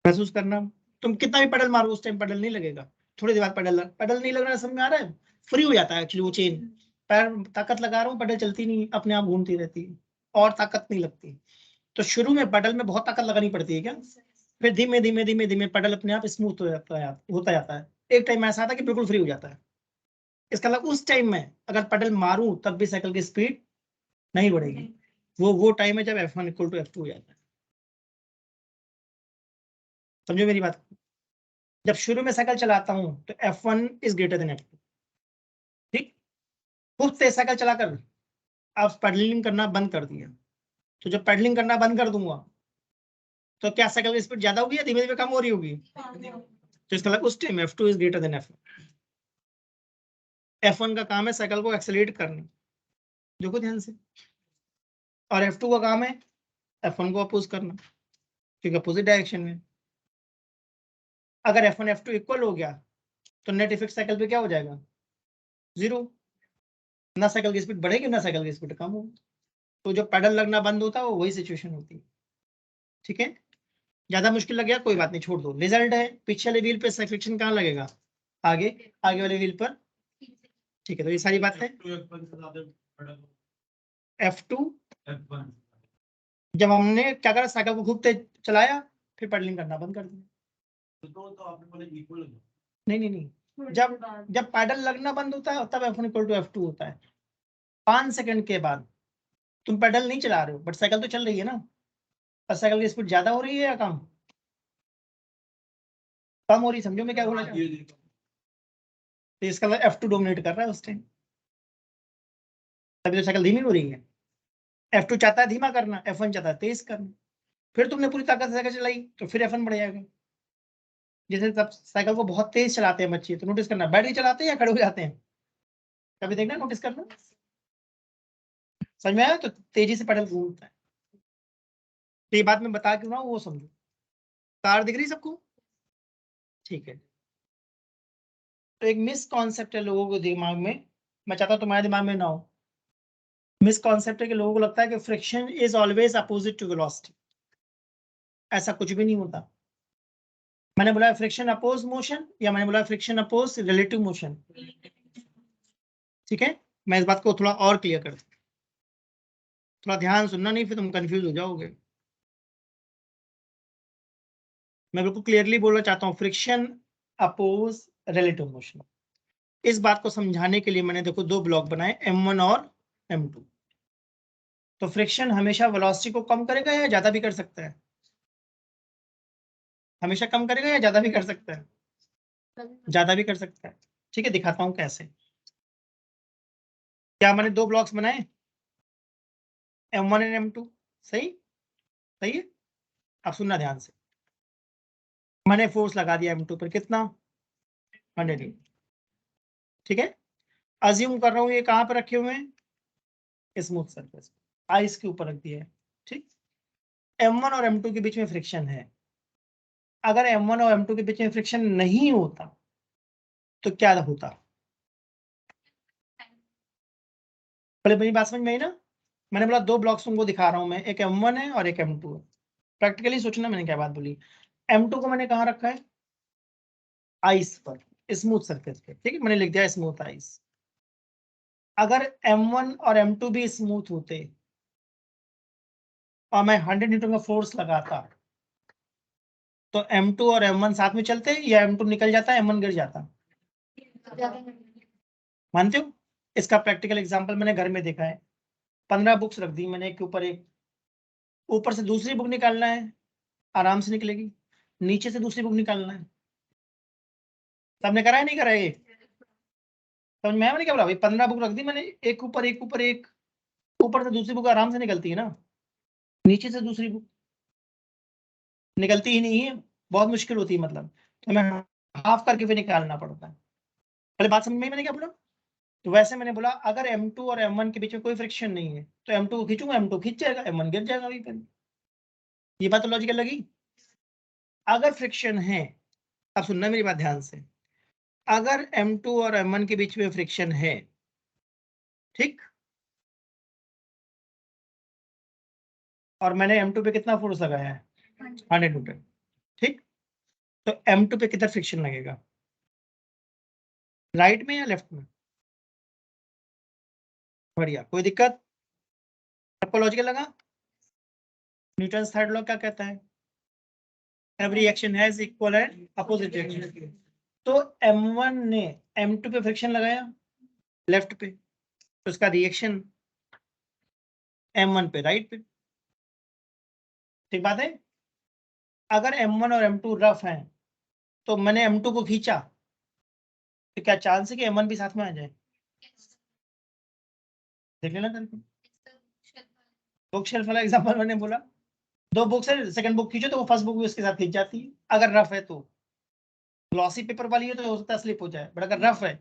A: महसूस करना, तुम कितना भी पेडल मारो उस टाइम पेडल नहीं लगेगा, थोड़ी देर बाद पेडल नहीं लग रहा है, समझ में आ रहा है? फ्री हो जाता है एक्चुअली वो चेन। पैर ताकत लगा रहा हूँ, पेडल चलती नहीं, अपने आप घूमती रहती है और ताकत नहीं लगती। तो शुरू में पेडल में बहुत ताकत लगानी पड़ती है क्या? फिर धीमे धीमे धीमे धीमे पेडल अपने आप स्मूथ होता जाता है। एक टाइम ऐसा आता है कि बिल्कुल फ्री हो जाता है। इसका मतलब उस टाइम में अगर पेडल मारूं तब भी साइकिल की स्पीड नहीं बढ़ेगी। वो टाइम है जब F1 इक्वल टू F2 हो जाता है। समझो मेरी बात, जब शुरू में साइकिल चलाता हूं तो F1 is greater than F2, ठीक। खूब तेज साइकिल चलाकर आप पेडलिंग करना बंद कर दिया, तो जब पेडलिंग करना बंद कर दूंगा तो क्या साइकिल की स्पीड ज्यादा होगी या धीमे धीमे कम हो रही होगी? तो इसका मतलब उस time F2 is greater than F1। F1 का काम है साइकिल को एक्सेलरेट करना, देखो ध्यान से, और F2 का काम है F1 को अपोज करना, क्योंकि अपोजिट डायरेक्शन में। अगर F1 F2 इक्वल हो गया तो नेट इफेक्ट साइकिल पे क्या हो जाएगा? जीरो। ना साइकिल की स्पीड बढ़ेगी ना साइकिल की स्पीड कम होगी। तो जो पेडल लगना बंद होता है वो वही सिचुएशन होती है, ठीक है। ज्यादा मुश्किल लग गया, कोई बात नहीं, छोड़ दो। रिजल्ट है पीछे वाले व्हील पे फ्रिक्शन कहाँ लगेगा? आगे, आगे वाले व्हील पर, ठीक है। तो ये सारी बात है। F2 जब हमने क्या करा, साइकिल को खूब तेज चलाया, फिर पेडलिंग करना बंद कर दिया। तो आपने नहीं नहीं नहीं, जब जब पैडल लगना बंद होता है तब F1 इक्वल टू F2 होता है। 5 सेकंड के बाद तुम पैडल नहीं चला रहे हो बट साइकिल तो चल रही है ना, और साइकिल की स्पीड ज्यादा हो रही है या कम? कम हो रही, समझो मैं क्या बोला चाह रहा हूं? तो इसका मतलब F2 डोमिनेट कर रहा है उस टाइम, तभी तो साइकिल धीमी हो रही है। F2 चाहता है धीमा करना, F1 चाहता है तेज करना। फिर तुमने पूरी ताकत से साइकिल चलाई तो फिर F1 बढ़ जाएगा। जैसे तब साइकिल को बहुत तेज चलाते हैं बच्चे, तो नोटिस करना, बैटरी चलाते हैं या खड़े हो जाते हैं? कभी देखना, नोटिस करना, समझ में आया? तो तेजी से पेडल घूमता है। तो ये बात मैं बता क्यों रहा हूँ वो समझो। कार दिख रही सबको? ठीक है। तो एक मिस कॉन्सेप्ट है लोगों के दिमाग में, मैं चाहता हूँ तुम्हारे दिमाग में ना हो। मिस कॉन्सेप्ट है कि लोगों को लगता है कि friction is always opposite to velocity. ऐसा कुछ भी नहीं होता। मैंने बोला फ्रिक्शन अपोज मोशन या मैंने बोला फ्रिक्शन अपोज रिलेटिव मोशन, ठीक है। मैं इस बात को थोड़ा और क्लियर कर दूं, थोड़ा ध्यान सुनना, नहीं फिर तुम कंफ्यूज हो जाओगे। मैं बिल्कुल क्लियरली बोलना चाहता हूँ, फ्रिक्शन अपोज रिलेटिव मोशन। इस बात को समझाने के लिए मैंने देखो दो ब्लॉक बनाए, M1 और M2। तो फ्रिक्शन हमेशा वेलोसिटी को कम करेगा या ज्यादा भी कर सकता है? हमेशा कम करेगा या ज्यादा भी कर सकता है? ज्यादा भी कर सकता है, ठीक है। दिखाता हूं कैसे। क्या मैंने दो ब्लॉक्स बनाए, M1 एंड M2, सही? सही है। अब सुनना ध्यान से, मैंने फोर्स लगा दिया M2 पर, कितना? 100, ठीक है। अज्यूम कर रहा हूँ ये कहाँ पर रखे हुए हैं? स्मूथ सरफेस, आइस के ऊपर रख दिया है, ठीक। M1 और M2 के बीच में फ्रिक्शन है। अगर M1 और M2 के बीच में फ्रिक्शन नहीं होता तो क्या होता? पहले मेरी बात समझ में आई ना? मैंने बोला दो ब्लॉक्स तुमको दिखा रहा हूं मैं, एक M1 है और एक M2 है। प्रैक्टिकली सोचना मैंने क्या बात बोली। M2 को मैंने कहाँ रखा है, आइस पर, स्मूथ सरफेस पे, ठीक है, मैंने लिख दिया स्मूथ आइस। अगर M1 और M2 भी स्मूथ होते और मैं 100 न्यूटन का फोर्स लगाता तो M2 और M1 साथ में चलते या M2 निकल जाता, M1 गिर जाता? मानते हो? इसका प्रैक्टिकल एग्जांपल मैंने घर में देखा है। 15 बुक्स रख दी मैंने एक के ऊपर एक, ऊपर से दूसरी बुक निकालना है, आराम से निकलेगी, नीचे से दूसरी बुक निकालना है। सबने करा है नहीं करा ये? समझ में आया मैंने क्या बोला भाई? 15 बुक रख दी मैंने एक ऊपर एक ऊपर एक, ऊपर से दूसरी बुक आराम से निकलती है ना, नीचे से दूसरी बुक निकलती ही नहीं है, बहुत मुश्किल होती है, मतलब तो मैं हाफ करके फिर निकालना पड़ता है। पहले बात समझ में आई मैंने क्या बोला? तो वैसे मैंने बोला अगर M2 और M1 के बीच में कोई फ्रिक्शन नहीं है तो M2 को खींचूंगा, M2 खींच जाएगा, M1 गिर जाएगा वहीं पर। ये बात तो लॉजिकल लगी। अगर फ्रिक्शन है, अब सुनना मेरी बात ध्यान से, अगर M2 और M1 के बीच में फ्रिक्शन है, ठीक, और मैंने M2 पे कितना फोर्स लगाया है, 100 न्यूटन, ठीक, तो M2 पे कितना फ्रिक्शन लगेगा, राइट में या लेफ्ट में? बढ़िया, कोई दिक्कत? सबको लॉजिकल लगा? न्यूटन थर्ड लॉ क्या कहता है, every action has equal and opposite reaction. तो M1 ने M2 पे फ्रिक्शन लगाया लेफ्ट पे, तो उसका रिएक्शन M1 पे राइट पे, ठीक बात है? अगर M1 और M2 रफ हैं तो मैंने M2 को खींचा तो क्या चांस है कि M1 भी साथ में आ जाए? देख लेना करके। बुक शेल्फ वाला एग्जांपल मैंने बोला, दो बुक्स है, सेकंड बुक खींचो तो वो फर्स्ट बुक भी उसके साथ खींच जाती है, अगर रफ है तो। ग्लॉसी पेपर वाली है तो हो सकता है स्लिप हो जाए, बट अगर रफ है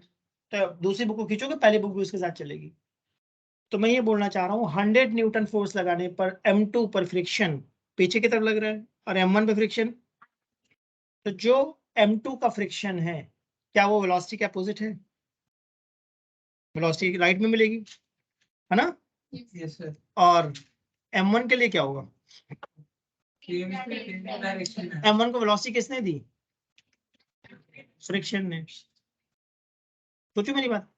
A: तो दूसरी बुक को खींचोगे पहली बुक भी उसके साथ चलेगी। तो मैं ये बोलना चाह रहा हूँ 100 न्यूटन फोर्स लगाने पर M2 पर फ्रिक्शन पीछे की तरफ लग रहा है और M1 पे फ्रिक्शन, तो जो M2 का फ्रिक्शन है क्या वो वेलोसिटी के अपोजिट है? वेलोसिटी राइट में मिलेगी, है ना?
B: Yes sir.
A: और M1 के लिए क्या होगा? M1 को वेलोसिटी किसने दी? फ्रिक्शन ने। सोचो मेरी बात,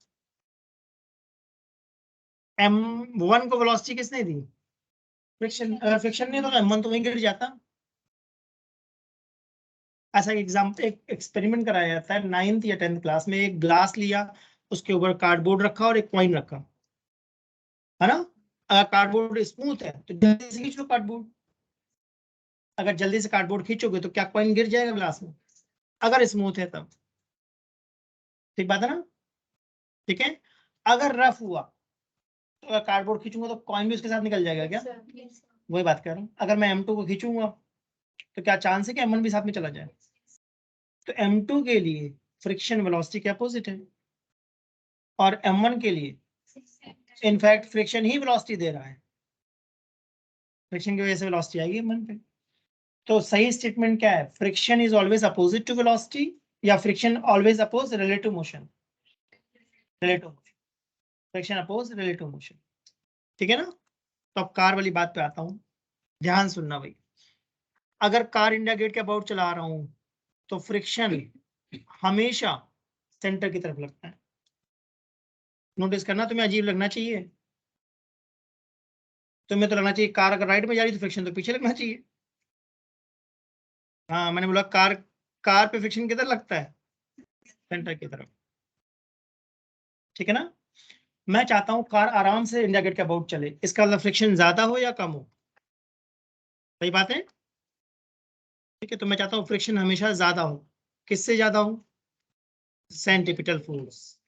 A: M1 को वेलोसिटी किसने दी? फ्रिक्शन। अगर फ्रिक्शन नहीं तो M1 तो वहीं गिर जाता। ऐसा एग्जाम्पल, एक एक्सपेरिमेंट कराया जाता है 9th या 10th क्लास में, एक ग्लास लिया, उसके ऊपर कार्डबोर्ड रखा और एक कॉइन रखा, है ना? अगर कार्डबोर्ड स्मूथ है तो जल्दी से खींच लो कार्डबोर्ड, अगर जल्दी से कार्डबोर्ड खींचोगे तो क्या कॉइन गिर जाएगा ग्लास में? अगर स्मूथ है तब, ठीक बात है ना? ठीक है। अगर रफ हुआ तो अगर कार्डबोर्ड खींचूंगा तो कॉइन भी उसके साथ निकल जाएगा क्या? वही बात कर रहा हूँ, अगर मैं M2 को खींचूंगा तो क्या चांस है कि M1 भी साथ में चला जाए? तो M2 के लिए फ्रिक्शन वेलोसिटी के अपोजिट है और M1 के लिए इनफैक्ट फ्रिक्शन ही वेलोसिटी दे रहा है, फ्रिक्शन की वजह से वेलोसिटी आएगी M1 पे। तो सही स्टेटमेंट क्या है, friction is always opposite to velocity या friction always oppose relative motion? Relative motion, friction oppose relative motion, ठीक है ना? तो अब कार वाली बात पे आता हूँ, ध्यान सुनना भाई। अगर कार इंडिया गेट के अबाउट चला रहा हूं तो फ्रिक्शन हमेशा सेंटर की तरफ लगता है। नोटिस करना, तुम्हें अजीब लगना चाहिए, तुम्हें तो लगना चाहिए कार अगर राइट में जा रही तो फ्रिक्शन तो पीछे लगना चाहिए। हाँ मैंने बोला कार, कार पे फ्रिक्शन किधर लगता है? सेंटर की तरफ, ठीक है ना? मैं चाहता हूं कार आराम से इंडिया गेट के अबाउट चले, इसका मतलब फ्रिक्शन ज्यादा हो या कम हो? सही बात है, ठीक है। तो मैं चाहता हूँ फ्रिक्शन हमेशा ज्यादा हो, किससे ज्यादा हो? Centripetal force.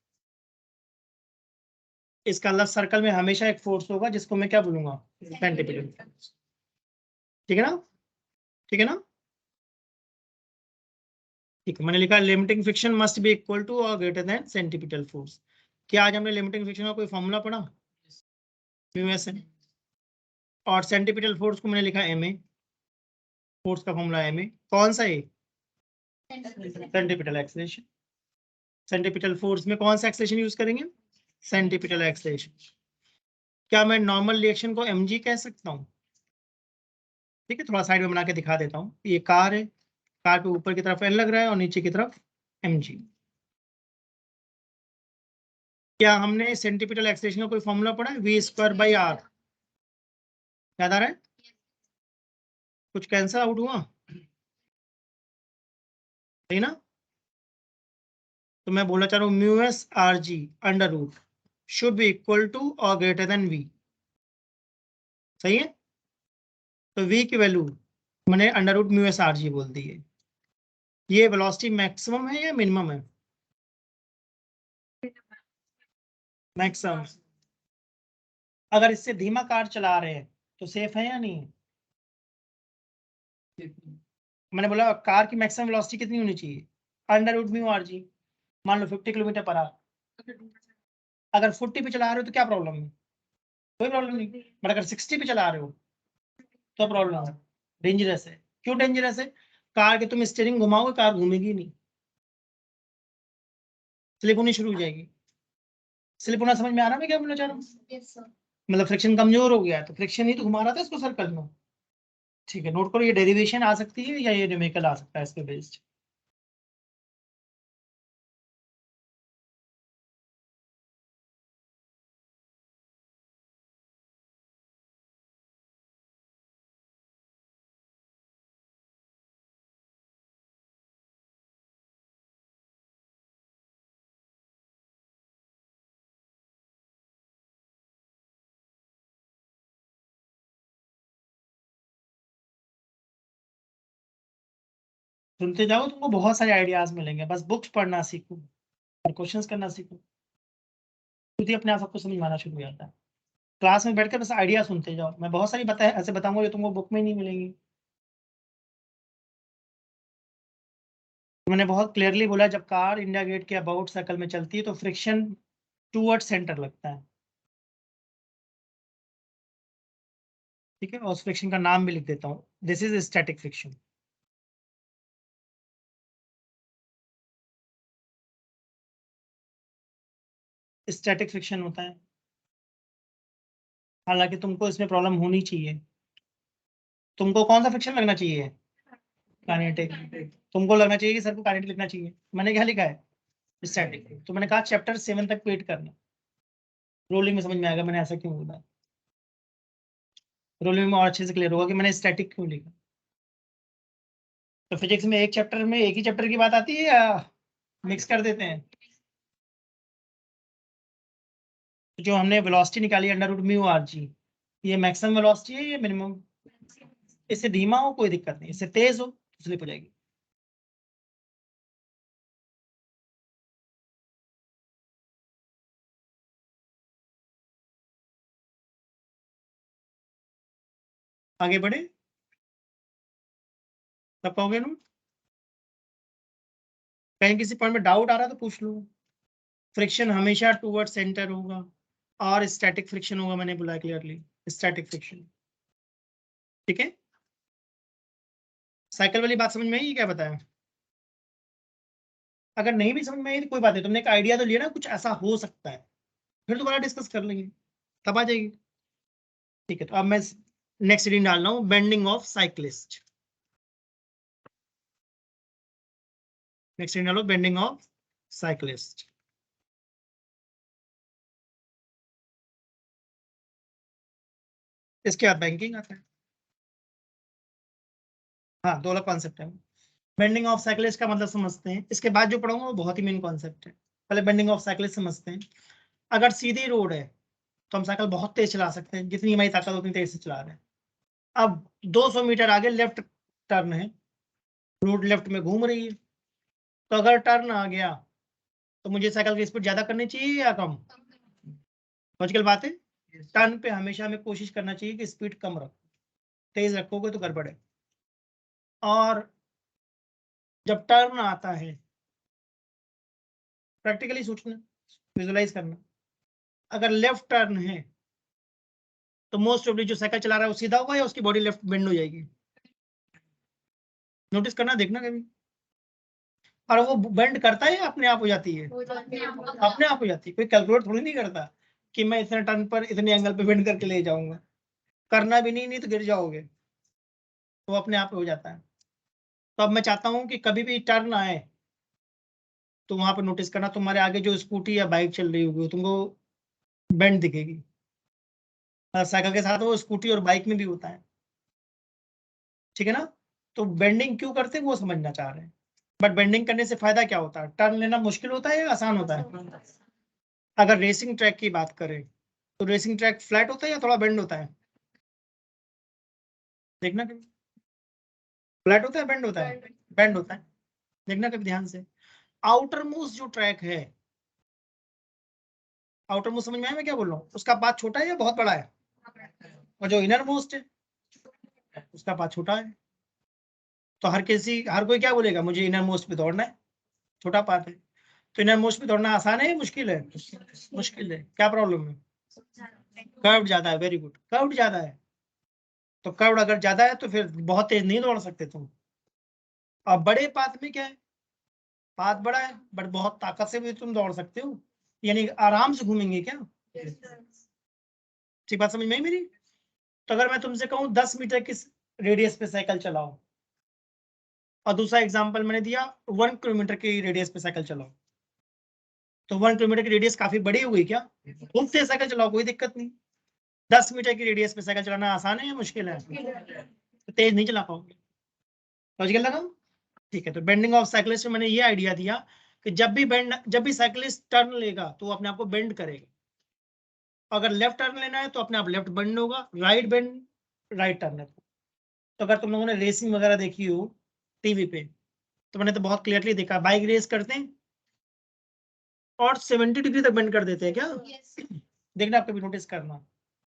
A: इसका मतलब सर्कल में हमेशा एक फोर्स होगा जिसको मैं क्या बोलूंगा? सेंट्रीपिटल फोर्स, ठीक है ना? ठीक है ना? ठीक है, मैंने लिखा limiting friction must be equal to और ग्रेटर देन सेंट्रीपिटल फोर्स। क्या आज हमने लिमिटिंग फ्रिक्शन का कोई फॉर्मूला पढ़ा? म्यू और सेंट्रीपिटल फोर्स को मैंने लिखा ma, फोर्स का फॉर्मूला ma, कौन सा है? Centripetal acceleration. सेंट्रीपिटल फोर्स में कौन सा एक्सेलरेशन यूज करेंगे? Centripetal acceleration. क्या मैं नॉर्मल रिएक्शन को mg कह सकता हूँ? ठीक है, थोड़ा साइड में बना के दिखा देता हूँ। ये कार है, कार पे ऊपर की तरफ L लग रहा है और नीचे की तरफ mg। क्या हमने सेंटीपिटल एक्सेलरेशन का कोई फॉर्मूला पढ़ा है? v²/r याद आ रहा है? कुछ कैंसल आउट हुआ सही ना? तो मैं बोलना चाह रहा हूँ mu S R G under root should be equal to और ग्रेटर देन v। सही है? तो v की वैल्यू मैंने under root mu S R G बोल दी है। ये वेलोसिटी मैक्सिमम है या मिनिमम है? मैक्सिमम। अगर इससे धीमा कार चला रहे हैं तो सेफ है या नहीं? मैंने बोला कार की मैक्सिमम वेलोसिटी कितनी होनी चाहिए? Under root mu R G. मान लो 50 किलोमीटर पर आवर। अगर 40 पे चला रहे हो तो क्या प्रॉब्लम है? कोई प्रॉब्लम नहीं। बट अगर 60 पे चला रहे हो तो प्रॉब्लम है, डेंजरस है। क्यों डेंजरस है? कार के तुम स्टीयरिंग घुमाओगे, कार घूमेगी नहीं, स्लिप होनी शुरू हो जाएगी। स्लिप होना समझ में आ रहा है मैं क्या बोलना चाह रहा हूँ? मतलब फ्रिक्शन कमजोर हो गया है, तो फ्रिक्शन ही तो घुमा रहा था इसको सर्कल में। ठीक है, नोट करो, ये डेरिवेशन आ सकती है या ये न्यूमेरिकल आ सकता है इस पे बेस्ड। सुनते जाओ, तुमको बहुत सारे आइडियाज मिलेंगे, बस बुक्स पढ़ना सीखो और क्वेश्चंस करना सीखो, खुद ही अपने आप सबको समझ में आना शुरू हो जाता है। क्लास में बैठकर बस आइडिया सुनते जाओ, मैं बहुत सारी बातें ऐसे बताऊंगा जो तुमको बुक में नहीं मिलेंगी। मैंने बहुत क्लियरली बोला, जब कार इंडिया गेट के अबाउट सर्कल में चलती है तो फ्रिक्शन टूवर्ड सेंटर लगता है। ठीक है, और उस फ्रिक्शन का नाम भी लिख देता हूँ, this is static friction. Static friction होता है। हालांकि तुमको इसमें प्रॉब्लम होनी चाहिए। तुमको कौन सा फ्रिक्शन लगना चाहिए? काइनेटिक। तुमको लगना चाहिए कि सर को काइनेटिक लिखना चाहिए, मैंने क्या लिखा है? स्टैटिक। तो मैंने कहा चैप्टर 7 तक वेट करना, रोलिंग में समझ में आएगा मैंने ऐसा क्यों बोला। रोलिंग में और अच्छे से क्लियर होगा कि मैंने स्टैटिक क्यों लिखा। तो फिजिक्स में एक चैप्टर में एक ही चैप्टर की बात आती है या मिक्स कर देते हैं? तो जो हमने वेलोसिटी निकाली under root mu R G, ये मैक्सिमम वेलोसिटी है या मिनिमम? इससे धीमा हो कोई दिक्कत नहीं, इससे तेज हो तो स्लिप हो जाएगी। आगे बढ़े, तब कहोगे ना कहीं किसी पॉइंट में डाउट आ रहा है तो पूछ लो। फ्रिक्शन हमेशा टूवर्ड सेंटर होगा और स्टैटिक फ्रिक्शन होगा, मैंने बोला क्लियरली स्टैटिक फ्रिक्शन। ठीक है, साइकिल वाली बात समझ में आई क्या बताया? अगर नहीं भी समझ में आई तो कोई बात नहीं, तुमने एक आइडिया तो लिया ना कुछ ऐसा हो सकता है, फिर दोबारा डिस्कस कर लेंगे, तब आ जाएगी। ठीक है, तो अब मैं नेक्स्ट रीडिंग डाल रहा हूँ, bending of cyclist. Next reading डालो, बेंडिंग ऑफ साइक्लिस्ट। इसके बाद बैंकिंग आता है। हाँ, दो अलग कॉन्सेप्ट है। बेंडिंग ऑफ साइक्लिस्ट का मतलब समझते हैं, इसके बाद जो पढ़ूंगा वो बहुत ही मेन कॉन्सेप्ट है। पहले बेंडिंग ऑफ साइक्लिस्ट समझते हैं। अगर सीधी रोड है तो हम साइकिल बहुत तेज चला सकते हैं, जितनी हमारी ताकत उतनी तेज से चला रहे हैं। अब 200 मीटर आगे लेफ्ट टर्न है, रोड लेफ्ट में घूम रही है, तो अगर टर्न आ गया तो मुझे साइकिल की स्पीड ज्यादा करनी चाहिए या कम? लॉजिकल बात है। टर्न पे हमेशा हमें कोशिश करना चाहिए कि स्पीड कम रखो, तेज रखोगे तो गड़बड़ है। और जब टर्न आता है, प्रैक्टिकली सोचना, विजुलाइज करना, अगर लेफ्ट टर्न है तो मोस्ट ऑफ जो साइकिल चला रहा है वो सीधा होगा या उसकी बॉडी लेफ्ट बेंड हो जाएगी? नोटिस करना, देखना कभी। और वो बेंड करता है या अपने आप हो जाती है? अपने आप हो जाती है, कोई कैलकुलेट थोड़ी नहीं करता। कि मैं इतने टर्न पर इतने एंगल पे बेंड करके ले जाऊंगा, करना भी नहीं तो गिर जाओगे, तो अपने आप हो जाता है। तो अब मैं चाहता हूं कि कभी भी टर्न आए तो वहां पर नोटिस करना, तुम्हारे आगे जो स्कूटी या बाइक चल रही होगी तुमको बेंड दिखेगी। साइकिल के साथ वो स्कूटी और बाइक में भी होता है, ठीक है ना। तो बेंडिंग क्यों करते हैं वो समझना चाह रहे हैं। बट बेंडिंग करने से फायदा क्या होता है, टर्न लेना मुश्किल होता है या आसान होता है। अगर रेसिंग ट्रैक की बात करें तो रेसिंग ट्रैक फ्लैट होता है या थोड़ा बेंड होता है, देखना कभी। फ्लैट होता है बेंड होता है, बेंड होता है, देखना कभी ध्यान से। आउटर मोस्ट जो ट्रैक है, आउटर मोस्ट समझ में आया मैं क्या बोल रहा हूँ, उसका पाथ छोटा है या बहुत बड़ा है, और जो इनर मोस्ट है उसका पाथ छोटा है। तो हर कोई क्या बोलेगा, मुझे इनर मोस्ट पे दौड़ना है, छोटा पाथ है। तो इनर मोस्ट पे दौड़ना आसान है या मुश्किल है, मुश्किल है। क्या प्रॉब्लम है, कर्व ज्यादा है, वेरी गुड, कर्व ज्यादा है। तो कर्व अगर ज्यादा है तो फिर बहुत तेज नहीं दौड़ सकते तुम। अब बड़े पाथ में क्या है, पाथ बड़ा है बट बहुत ताकत से भी तुम दौड़ सकते हो, यानी आराम से घूमेंगे क्या, ठीक बात समझ में आई मेरी। तो अगर मैं तुमसे कहूँ 10 मीटर की रेडियस पे साइकिल चलाओ, और दूसरा एग्जांपल मैंने दिया 1 किलोमीटर की रेडियस पे साइकिल चलाओ, तो 1 किलोमीटर की रेडियस काफी बड़ी हो गई क्या, खूब तेज साइकिल चलाओ कोई दिक्कत नहीं। 10 मीटर की रेडियस पे साइकिल चलाना आसान है या मुश्किल है, तो तेज नहीं चला पाओगे। लॉजिकल लगा, ठीक है। तो बेंडिंग ऑफ साइकिलिस्ट में मैंने ये आइडिया दिया कि जब भी साइकिलिस्ट टर्न लेगा तो वो अपने आप को बेंड करेगा। अगर लेफ्ट टर्न लेना है तो अपने आप लेफ्ट बेंड होगा, राइट बेंड राइट टर्न है। तो अगर तुम लोगों ने रेसिंग वगैरह देखी हो टीवी पे, तो मैंने तो बहुत क्लियरली देखा, बाइक रेस करते हैं और 70 डिग्री तक बेंड कर देते हैं क्या, देखना आप कभी नोटिस करना,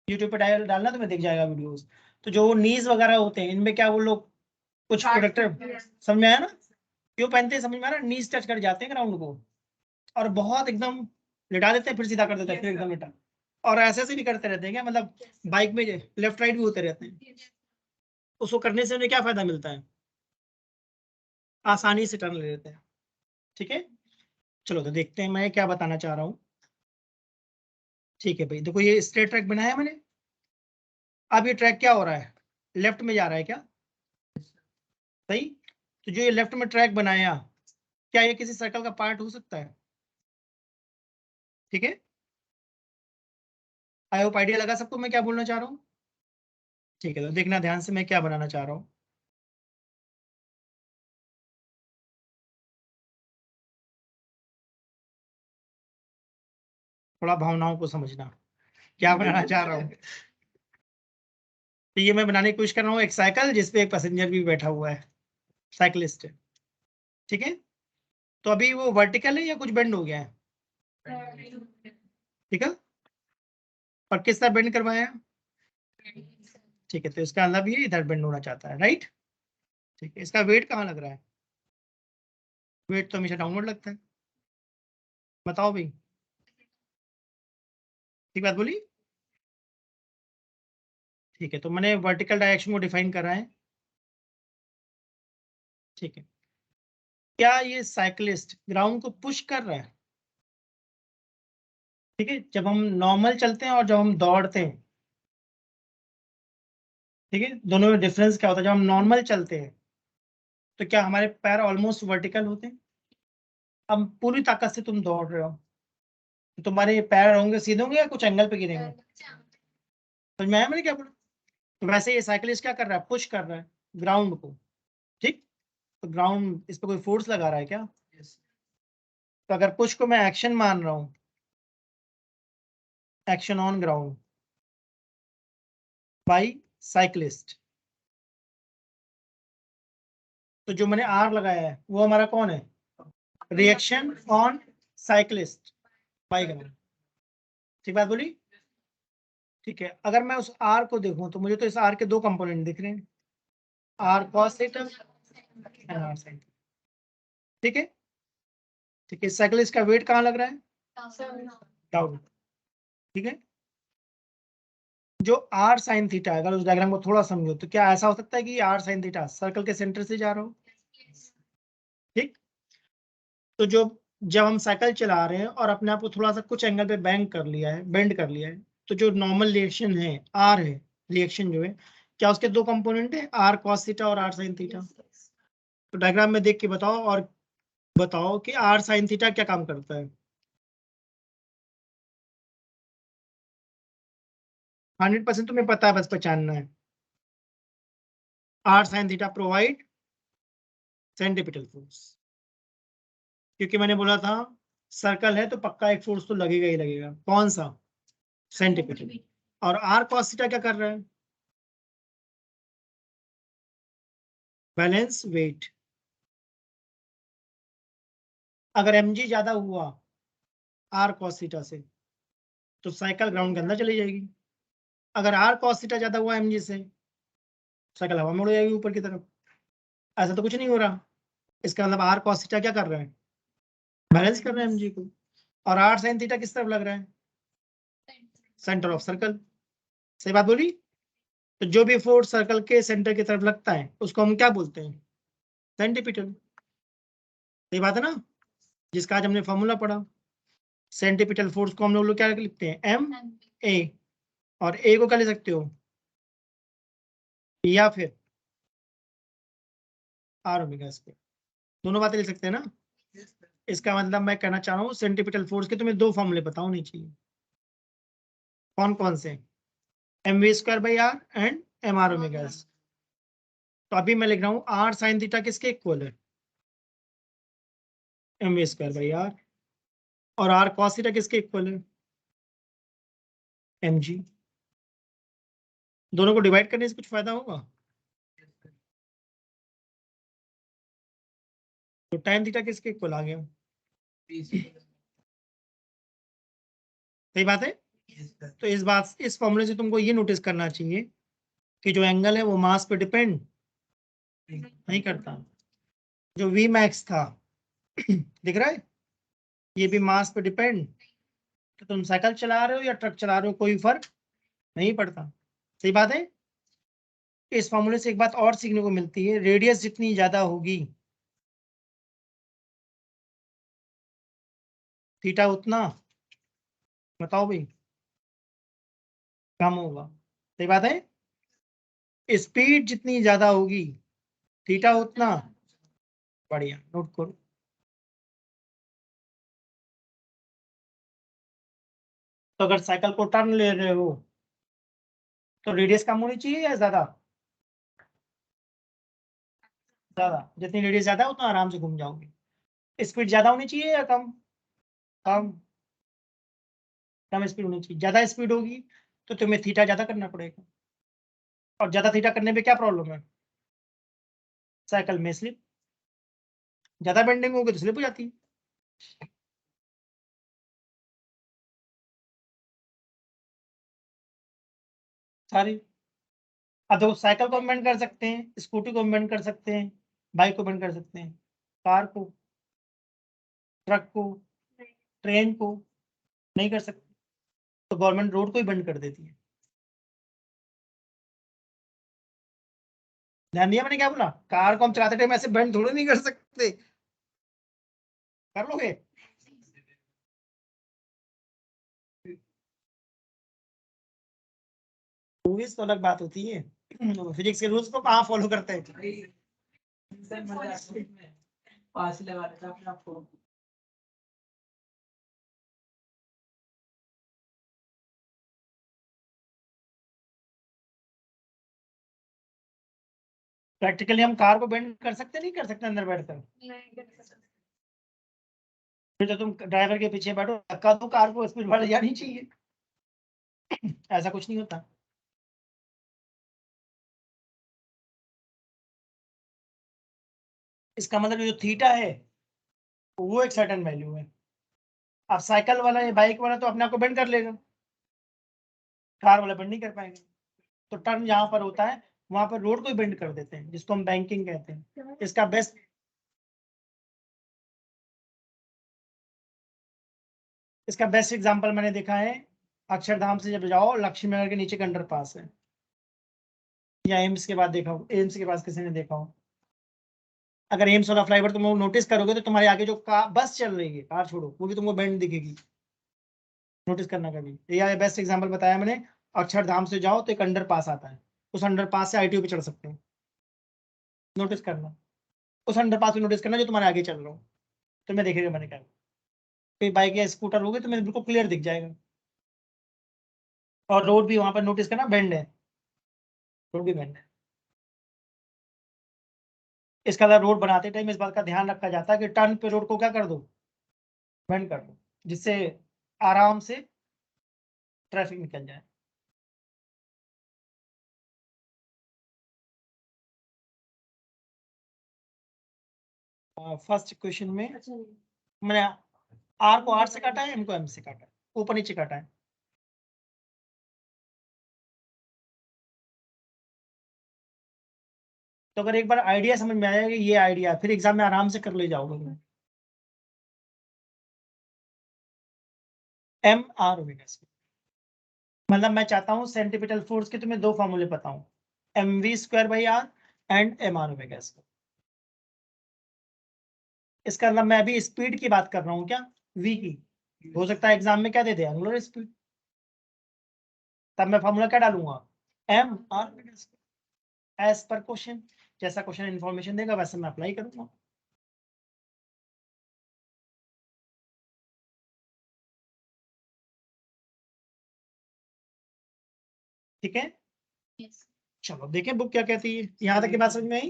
A: यूट्यूब पे डालना तो मैं दिख जाएगा वीडियोस। तो जो नीज वगैरह होते हैं इनमें क्या वो लोग कुछ प्रोटेक्टर, समझ में आया ना, क्यों पहनते हैं समझ में आ रहा, नीज टच कर जाते हैं ग्राउंड को, और बहुत एकदम लिटा देते हैं फिर सीधा कर देते हैं फिर एकदम लिटा, और ऐसे ऐसे भी करते रहते हैं क्या, मतलब बाइक में लेफ्ट राइट भी होते रहते हैं। उसको करने से उन्हें क्या फायदा मिलता है, आसानी से टर्न ले लेते हैं, ठीक है। चलो तो देखते हैं मैं क्या बताना चाह रहा हूँ। ठीक है भाई, देखो ये स्ट्रेट ट्रैक बनाया मैंने। अब ये ट्रैक क्या हो रहा है, लेफ्ट में जा रहा है क्या, सही। तो जो ये लेफ्ट में ट्रैक बनाया, क्या ये किसी सर्कल का पार्ट हो सकता है, ठीक है। आई होप आइडिया लगा सबको मैं क्या बोलना चाह रहा हूँ, ठीक है। तो देखना ध्यान से मैं क्या बनाना चाह रहा हूँ। थोड़ा भावनाओं को समझना, क्या बनाना चाह रहा हूँ। तो ये मैं बनाने की कोशिश कर रहा हूँ एक साइकिल जिसपे एक पैसेंजर भी बैठा हुआ है, साइकिलिस्ट है, ठीक है। तो अभी वो वर्टिकल है या कुछ बेंड हो गया है, ठीक है। और किस तरह बेंड करवाया है, ठीक है। तो इसका मतलब ये इधर बेंड होना चाहता है, राइट, ठीक है। इसका वेट कहाँ लग रहा है, वेट तो हमेशा डाउनवर्ड लगता है, बताओ भाई, ठीक बात बोली, ठीक है। तो मैंने वर्टिकल डायरेक्शन को डिफाइन करा है, ठीक है। क्या ये साइकिलिस्ट ग्राउंड को पुश कर रहा है, ठीक है। जब हम नॉर्मल चलते हैं और जब हम दौड़ते हैं, ठीक है, दोनों में डिफरेंस क्या होता है, जब हम नॉर्मल चलते हैं तो क्या हमारे पैर ऑलमोस्ट वर्टिकल होते हैं, अब पूरी ताकत से तुम दौड़ रहे हो तो तुम्हारे पैर होंगे सीधे होंगे या कुछ एंगल पे गिरेंगे, समझ में आया मैंने क्या बोला। तो वैसे ये साइकिलिस्ट क्या कर रहा है, पुश कर रहा है ग्राउंड को, ठीक। तो ग्राउंड इस पे कोई फोर्स लगा रहा है क्या, तो अगर पुश को मैं एक्शन मान रहा हूँ, action on ground by cyclist, तो जो मैंने आर लगाया है वो हमारा कौन है, reaction on cyclist by ground, ठीक बात बोली, ठीक है। अगर मैं उस आर को देखूं तो मुझे तो इस आर के दो कंपोनेंट दिख रहे हैं, R cos theta and R sine, ठीक है, ठीक है। साइकिलिस्ट का वेट कहाँ लग रहा है, डाउन, ठीक है। जो आर साइन थीटा है, अगर उस डायग्राम को थोड़ा समझो तो क्या ऐसा हो सकता है कि आर साइन थीटा सर्कल के सेंटर से जा रहा हो, ठीक। तो जो जब हम साइकिल चला रहे हैं और अपने आप को थोड़ा सा कुछ एंगल पे बेंड कर लिया है, तो जो नॉर्मल रिएक्शन है आर है, रिएक्शन जो है, क्या उसके दो कंपोनेंट है, आर कॉस थीटा और आर साइन थीटा। तो डायग्राम में देख के बताओ और बताओ कि आर साइन थीटा क्या काम करता है। 100% तुम्हें पता है, बस पहचानना है। R sine theta provide centripetal force, क्योंकि मैंने बोला था सर्कल है तो पक्का एक फोर्स तो लगेगा ही लगेगा। कौन सा? सेंट्रीपिटल। और आर कॉस थीटा क्या कर रहा है? Balance wait. अगर mg ज्यादा हुआ आर कॉस थीटा से तो साइकिल ग्राउंड के अंदर चली जाएगी। अगर आर कॉस थीटा ज्यादा हुआ mg से, साइकिल हवा में उड़ जाएगी ऊपर की तरफ। ऐसा तो कुछ नहीं हो रहा। इसका मतलब आर कॉस थीटा क्या कर रहा है? बैलेंस कर रहा है mg को। और आर साइन थीटा किस तरफ लग रहा है? Centre of circle. सही बात बोली। तो जो भी फोर्स सर्कल के सेंटर की तरफ लगता है उसको हम क्या बोलते हैं? सेंटीपिटल। सही बात है ना, जिसका आज हमने फॉर्मूला पढ़ा। सेंटीपिटल फोर्स को हम लोग क्या लिखते हैं? M A. और ए को क्या लिख सकते हो? या फिर आर ओमेगा स्क्वायर। दोनों बातें लिख सकते हैं ना। इसका मतलब मैं कहना चाह रहा हूँ सेंटीपिटल फोर्स के तुम्हें दो फॉर्मूले पता होने चाहिए। कौन कौन से? M V square by R and M R omega S. तो अभी मैं लिख रहा हूँ आर साइन थीटा किसके इक्वल है? M V square by R. और आर कॉस थीटा किसके इक्वल है? M G. दोनों को डिवाइड करने से कुछ फायदा होगा? तो tan थीटा किसके इक्वल आ गया? सही बात है। तो इस फॉर्मूले से तुमको ये नोटिस करना चाहिए कि जो एंगल है वो मास पे डिपेंड नहीं करता। जो वी मैक्स था दिख रहा है, ये भी मास पे डिपेंड। तो तुम साइकिल चला रहे हो या ट्रक चला रहे हो कोई फर्क नहीं पड़ता। सही बात है। इस फॉर्मूले से एक बात और सीखने को मिलती है, रेडियस जितनी ज्यादा होगी थीटा उतना, बताओ भाई, कम होगा। सही बात है। स्पीड जितनी ज्यादा होगी थीटा उतना बढ़िया। नोट करो। तो अगर साइकिल को टर्न ले रहे हो तो रेडियस कम होनी चाहिए या ज्यादा? ज्यादा। जितनी रेडियस ज्यादा है उतना आराम से घूम जाओगे। स्पीड ज्यादा होनी चाहिए या कम? कम। कम स्पीड होनी चाहिए। ज्यादा स्पीड होगी तो तुम्हें थीटा ज्यादा करना पड़ेगा। और ज्यादा थीटा करने में क्या प्रॉब्लम है? साइकिल में स्लिप। ज्यादा बेंडिंग होगी तो स्लिप हो जाती है। सारी। अब देखो, साइकिल को बेंड कर सकते हैं, स्कूटी को बेंड कर सकते हैं, बाइक को बेंड कर सकते हैं, कार को, ट्रक को, ट्रेन को नहीं कर सकते। तो गवर्नमेंट रोड को ही बंद कर देती है। ध्यान दिया मैंने क्या बोला? कार को हम चलाते टाइम ऐसे बेंड थोड़ी नहीं कर सकते। कर लोगे? मूवीज तो अलग बात होती है। फिजिक्स के रूल्स को कहाँ फॉलो करते हैं?
B: पास लगा लेता अपने आप को।
A: प्रैक्टिकली हम कार को बेंड कर सकते नहीं कर सकते अंदर बैठकर? फिर तो तुम ड्राइवर के पीछे बैठो, धक्का दो कार को, स्पीड बढ़ जानी चाहिए। ऐसा कुछ नहीं होता। इसका मतलब जो थीटा है वो एक सर्टेन वैल्यू है। अब साइकिल वाला या बाइक वाला तो अपने आप को बेंड कर लेगा, कार वाला बेंड नहीं कर पाएगा। तो टर्न जहां पर होता है वहां पर रोड को ही बेंड कर देते हैं, जिसको हम बैंकिंग कहते हैं। इसका बेस्ट एग्जांपल मैंने देखा है, अक्षरधाम से जब जाओ लक्ष्मी नगर के नीचे का अंडर पास है, या एम्स के बाद देखा हो, एम्स के पास किसी ने देखा हो, अगर एम्स वाला फ्लाईओवर तुम नोटिस करोगे तो तुम्हारे आगे जो बस चल रही है, कार छोड़ो, वो भी तुमको बेंड दिखेगी, नोटिस करना कभी। ये बेस्ट एग्जांपल बताया मैंने। अक्षरधाम से जाओ तो एक अंडर पास आता है, उस अंडर पास से ITO पे चढ़ सकते हैं, नोटिस करना। उस अंडर पास पे नोटिस करना जो तुम्हारे आगे चल रहा हो, तो मैं देखेगा मैंने क्या, कोई बाइक या स्कूटर होगी तो मैं बिल्कुल क्लियर दिख जाएगा। और रोड भी वहां पर नोटिस करना बेंड है, रोड भी बेंड है। इसका अलावा रोड बनाते टाइम इस बात का ध्यान रखा जाता है कि टर्न पे रोड को क्या कर दो, बेंड कर दो, जिससे आराम से ट्रैफिक निकल जाए। फर्स्ट क्वेश्चन में मैंने R को R से काटा है, M को M से काटा है, ऊपर नीचे काटा है। तो अगर एक बार आइडिया समझ में आया कि ये आइडिया, फिर एग्जाम में आराम से कर ले जाओगे। MR ओमेगा स्क्वायर, मतलब मैं चाहता हूँ सेंट्रीपिटल फोर्स के तुम्हें दो फॉर्मूले पता हूँ, mv²/r and MR omega square. इसका मतलब मैं अभी स्पीड की बात कर रहा हूँ क्या, v की। हो सकता है एग्जाम में क्या दे दे, एंगुलर स्पीड, तब मैं फॉर्मूला क्या डालूंगा, MR omega square, as per question. जैसा क्वेश्चन इन्फॉर्मेशन देगा वैसे मैं अप्लाई करूंगा। ठीक है, चलो देखें बुक क्या कहती है, यहाँ तक की बात समझ में आई।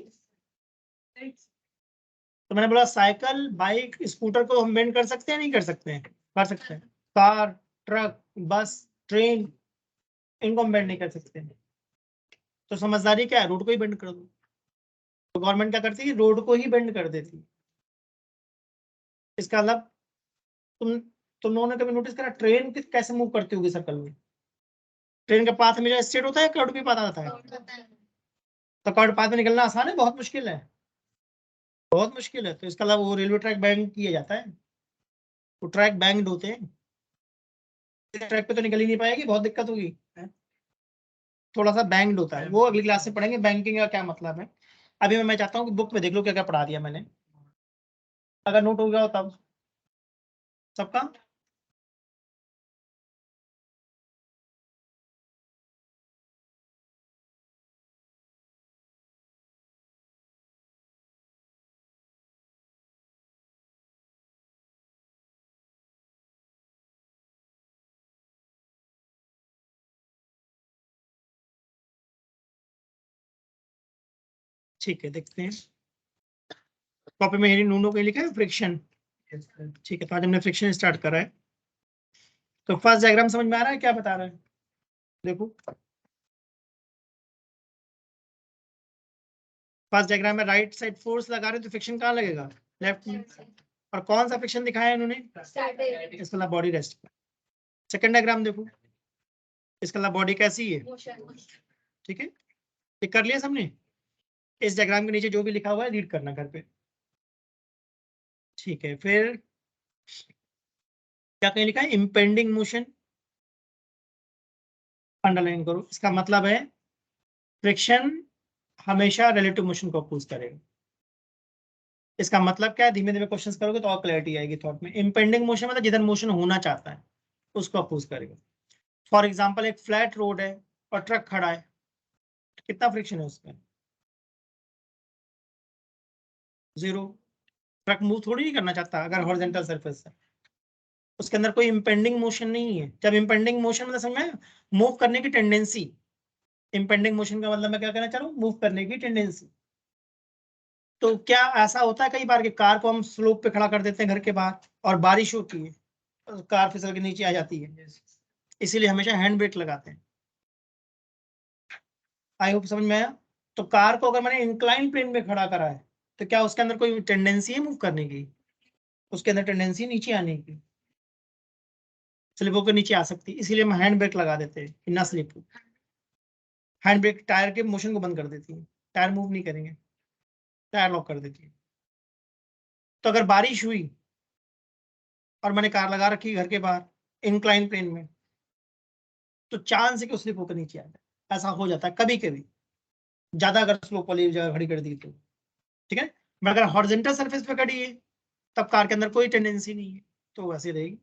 A: तो मैंने बोला साइकिल, बाइक, स्कूटर को हम बेंड कर सकते हैं, नहीं कर सकते हैं, कर सकते हैं। कार, ट्रक, बस, ट्रेन, इनको हम बेंड नहीं कर सकते हैं। तो समझदारी क्या है, रोड को ही बेंड कर दो। तो गवर्नमेंट क्या करती है, रोड को ही बेंड कर देती है। इसका मतलब तुम लोगों ने कभी नोटिस करा ट्रेन कैसे मूव करती होगी सर्कल में। ट्रेन का पाथ हमेशा स्ट्रेट होता है, कर्व भी पाथ आता है। तो कर्व पाथ में निकलना आसान है, बहुत मुश्किल है, बहुत मुश्किल है। तो इसका मतलब वो रेलवे ट्रैक बैंड किया जाता है, वो ट्रैक बैंड होते हैं, ट्रैक पे तो निकल ही नहीं पाएगी, बहुत दिक्कत होगी। थोड़ा सा बैंक्ड होता है, वो अगली क्लास से पढ़ेंगे बैंकिंग का क्या मतलब है। अभी मैं चाहता हूँ कि बुक में देख लो क्या क्या पढ़ा दिया मैंने, अगर नोट हो गया हो तब सबका। ठीक है, देखते हैं कॉपी में नूनो के लिखा है फ्रिक्शन। ठीक है, तो आज हमने फ्रिक्शन स्टार्ट करा है। तो फर्स्ट डायग्राम समझ में आ रहा है क्या बता रहा है, देखो फर्स्ट डायग्राम में राइट साइड फोर्स लगा रहे हैं तो फ्रिक्शन कहाँ लगेगा, लेफ्ट में। और कौन सा फ्रिक्शन दिखाया है इन्होंने, इसका मतलब बॉडी रेस्ट। सेकंड डायग्राम देखो, इसका मतलब बॉडी कैसी है, ठीक है, ये कर लिया सबने। इस डायग्राम के नीचे जो भी लिखा हुआ है रीड करना घर पे। ठीक है, फिर क्या कहीं लिखा है, इम्पेंडिंग मोशन, अंडरलाइन करो। इसका मतलब है फ्रिक्शन हमेशा रिलेटिव मोशन को अपोज करेगा। इसका मतलब क्या है, धीमे धीमे क्वेश्चंस करोगे तो और क्लैरिटी आएगी थॉट में। इम्पेंडिंग मोशन मतलब जिधर मोशन होना चाहता है उसको अपोज करेगा। फॉर एग्जाम्पल एक फ्लैट रोड है और ट्रक खड़ा है, तो कितना फ्रिक्शन है उसमें, जीरो। ट्रक मूव थोड़ी नहीं करना चाहता अगर हॉरिजॉन्टल सरफेस है, उसके अंदर कोई इम्पेंडिंग मोशन नहीं है। जब इम्पेंडिंग मोशन मतलब समझ में, मूव करने की टेंडेंसी। इम्पेंडिंग मोशन का मतलब मैं क्या कहना चाह रहा हूँ, मूव करने की टेंडेंसी। तो क्या ऐसा होता है कई बार कि कार को हम स्लोप पे खड़ा कर देते हैं घर के बाहर और बारिश होती है, तो कार फिसल के नीचे आ जाती है, इसीलिए हमेशा हैंड ब्रेक लगाते हैं। आई होप समझ में आया। तो कार को अगर मैंने इंक्लाइन प्लेन में खड़ा करा है तो क्या उसके अंदर कोई टेंडेंसी है मूव करने की, उसके अंदर टेंडेंसी नीचे आने की, स्लिप होकर नीचे आ सकती है, इसीलिए हम हैंड ब्रेक लगा देते हैं कि ना स्लिप हो। हैंड ब्रेक टायर के मोशन को बंद कर देती है, टायर मूव नहीं करेंगे, टायर लॉक कर देती है। तो अगर बारिश हुई और मैंने कार लगा रखी घर के बाहर इंक्लाइन प्लेन में, तो चांस है कि स्लिप होकर नीचे आ जाए, ऐसा हो जाता है कभी कभी, ज्यादा अगर स्लोप वाली जगह खड़ी कर दी तो। ठीक है, अगर हॉरिजॉन्टल सरफेस पे खड़ी है तब कार के अंदर कोई टेंडेंसी नहीं है, तो वैसे रहेगी।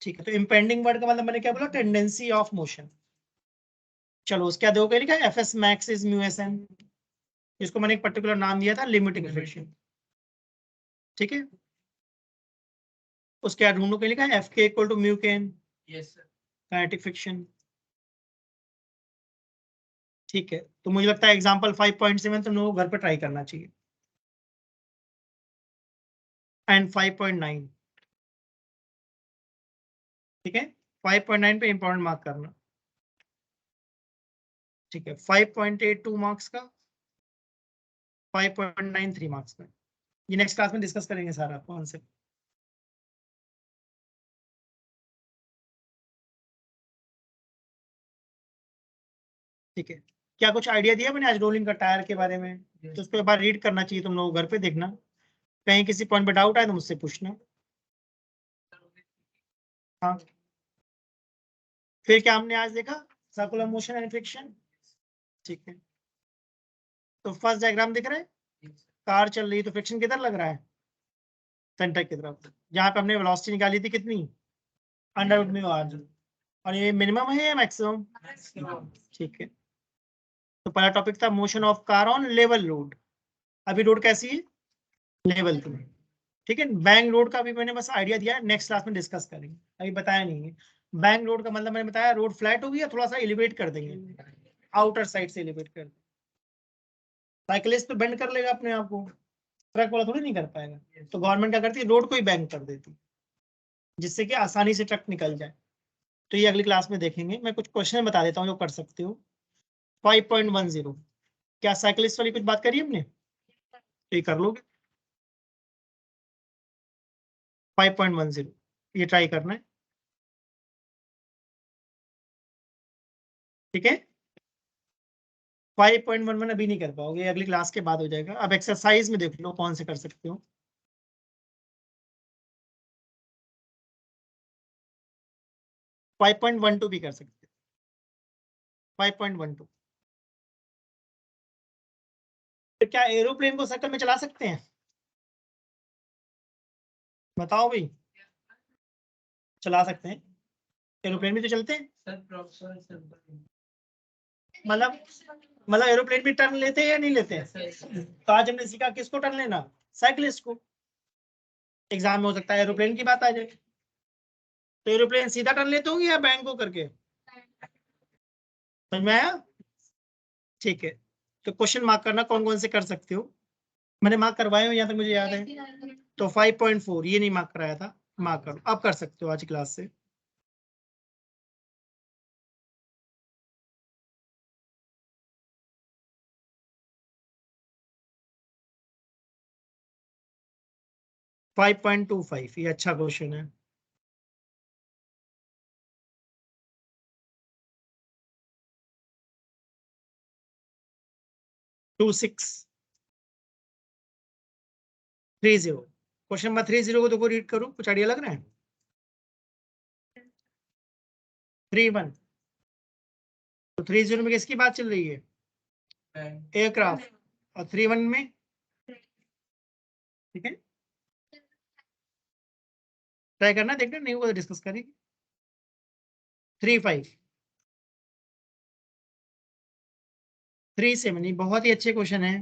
A: ठीक है, तो इम्पेंडिंग वर्ड का मतलब मैंने क्या बोला, टेंडेंसी ऑफ मोशन। चलो उसके बाद क्या लिखा है, F S max is mu S N, जिसको मैंने एक पर्टिकुलर नाम दिया था, लिमिटिंग फ्रिक्शन। ठीक है, उसके बाद ढूंढो क्या लिखा है, F K equal to mu K N,
B: yes sir.
A: Kinetic friction. ठीक है, तो मुझे लगता है एग्जांपल 5.7 तुम लोगों को घर पे ट्राई करना चाहिए, एंड 5.9। ठीक है, 5.9 पे इंपॉर्टेंट मार्क करना। ठीक है, 5.82 मार्क्स का, 5.93 मार्क्स का। ये नेक्स्ट क्लास में डिस्कस करेंगे सारा कॉन्सेप्ट। ठीक है, क्या कुछ आइडिया दिया मैंने आज रोलिंग का टायर के बारे में? तो उसको एक बार रीड करना चाहिए तुम लोग, घर पे देखना, कहीं किसी पॉइंट पे डाउट आए तो मुझसे पूछना। हाँ, फिर क्या हमने आज देखा, सर्कुलर मोशन एंड फ्रिक्शन। ठीक है, तो फर्स्ट डायग्राम दिख रहा है, कार चल रही है तो फ्रिक्शन किधर लग रहा है, सेंटर की तरफ, जहां पे हमने वेलोसिटी निकाली थी कितनी, अंडर रूट में आर, और ये मिनिमम है या मैक्सिमम? ठीक है, तो पहला टॉपिक था motion of car on level road. अभी रोड कैसी है, लेवल की। ठीक है, बैंक रोड का भी मैंने बस आइडिया दिया है, नेक्स्ट क्लास में डिस्कस करेंगे, अभी बताया नहीं है। बैंक रोड का मतलब मैंने बताया, रोड फ्लैट होगी या थोड़ा सा एलिवेट कर देंगे, आउटर साइड से एलिवेट कर देंगे। साइकिलिस्ट तो बेंड कर लेगा अपने आप को, ट्रक वाला थोड़ी नहीं कर पाएगा, तो गवर्नमेंट क्या करती है, रोड को ही बैंक कर देती है, जिससे कि आसानी से ट्रक निकल जाए। तो ये अगली क्लास में देखेंगे, मैं कुछ क्वेश्चन बता देता हूँ जो कर सकते हो। 5.10, क्या साइकिलिस्ट वाली कुछ बात करी हमने, तो ये कर लोगे। 5.10 ये ट्राई करना है। ठीक है, 5.11 अभी नहीं कर पाओगे, अगली क्लास के बाद हो जाएगा। अब एक्सरसाइज में देख लो कौन से कर सकते हो। 5.12 भी कर सकते हो, 5.12। तो क्या एरोप्लेन को सर्कल में चला सकते हैं, बताओ भाई, चला सकते हैं, एरोप्लेन भी तो चलते हैं।
B: Sir professor sir.
A: मतलब मतलब एरोप्लेन भी टर्न लेते हैं या नहीं लेते हैं? तो आज हमने सीखा किसको टर्न लेना, साइकिलिस्ट को। एग्जाम में हो सकता है एरोप्लेन की बात आ जाए, तो एरोप्लेन सीधा टर्न लेते होंगे या बैंक को करके, समझ में आया? ठीक है, तो क्वेश्चन मार्क करना कौन कौन से कर सकते हो, मैंने मार्क करवाए हो यहाँ तक मुझे याद है। तो 5.4 ये नहीं मार्क कराया था, मार्क करो, अब कर सकते हो आज की क्लास से। फाइव 5.25 ये अच्छा क्वेश्चन है। 2630, क्वेश्चन नंबर 30 को तो रीड करो, कुछ आइडिया लग रहा है? 31, तो 30 में किसकी बात चल रही है, एयरक्राफ्ट, और 31 में, ठीक है, ट्राई करना, देखना नहीं होगा तो डिस्कस करेंगे। 35, 37 बहुत ही अच्छे क्वेश्चन है।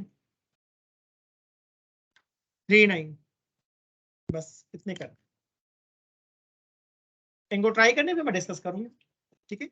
A: 39, बस इतने कर, इनको ट्राई करने पे मैं डिस्कस करूंगा। ठीक है।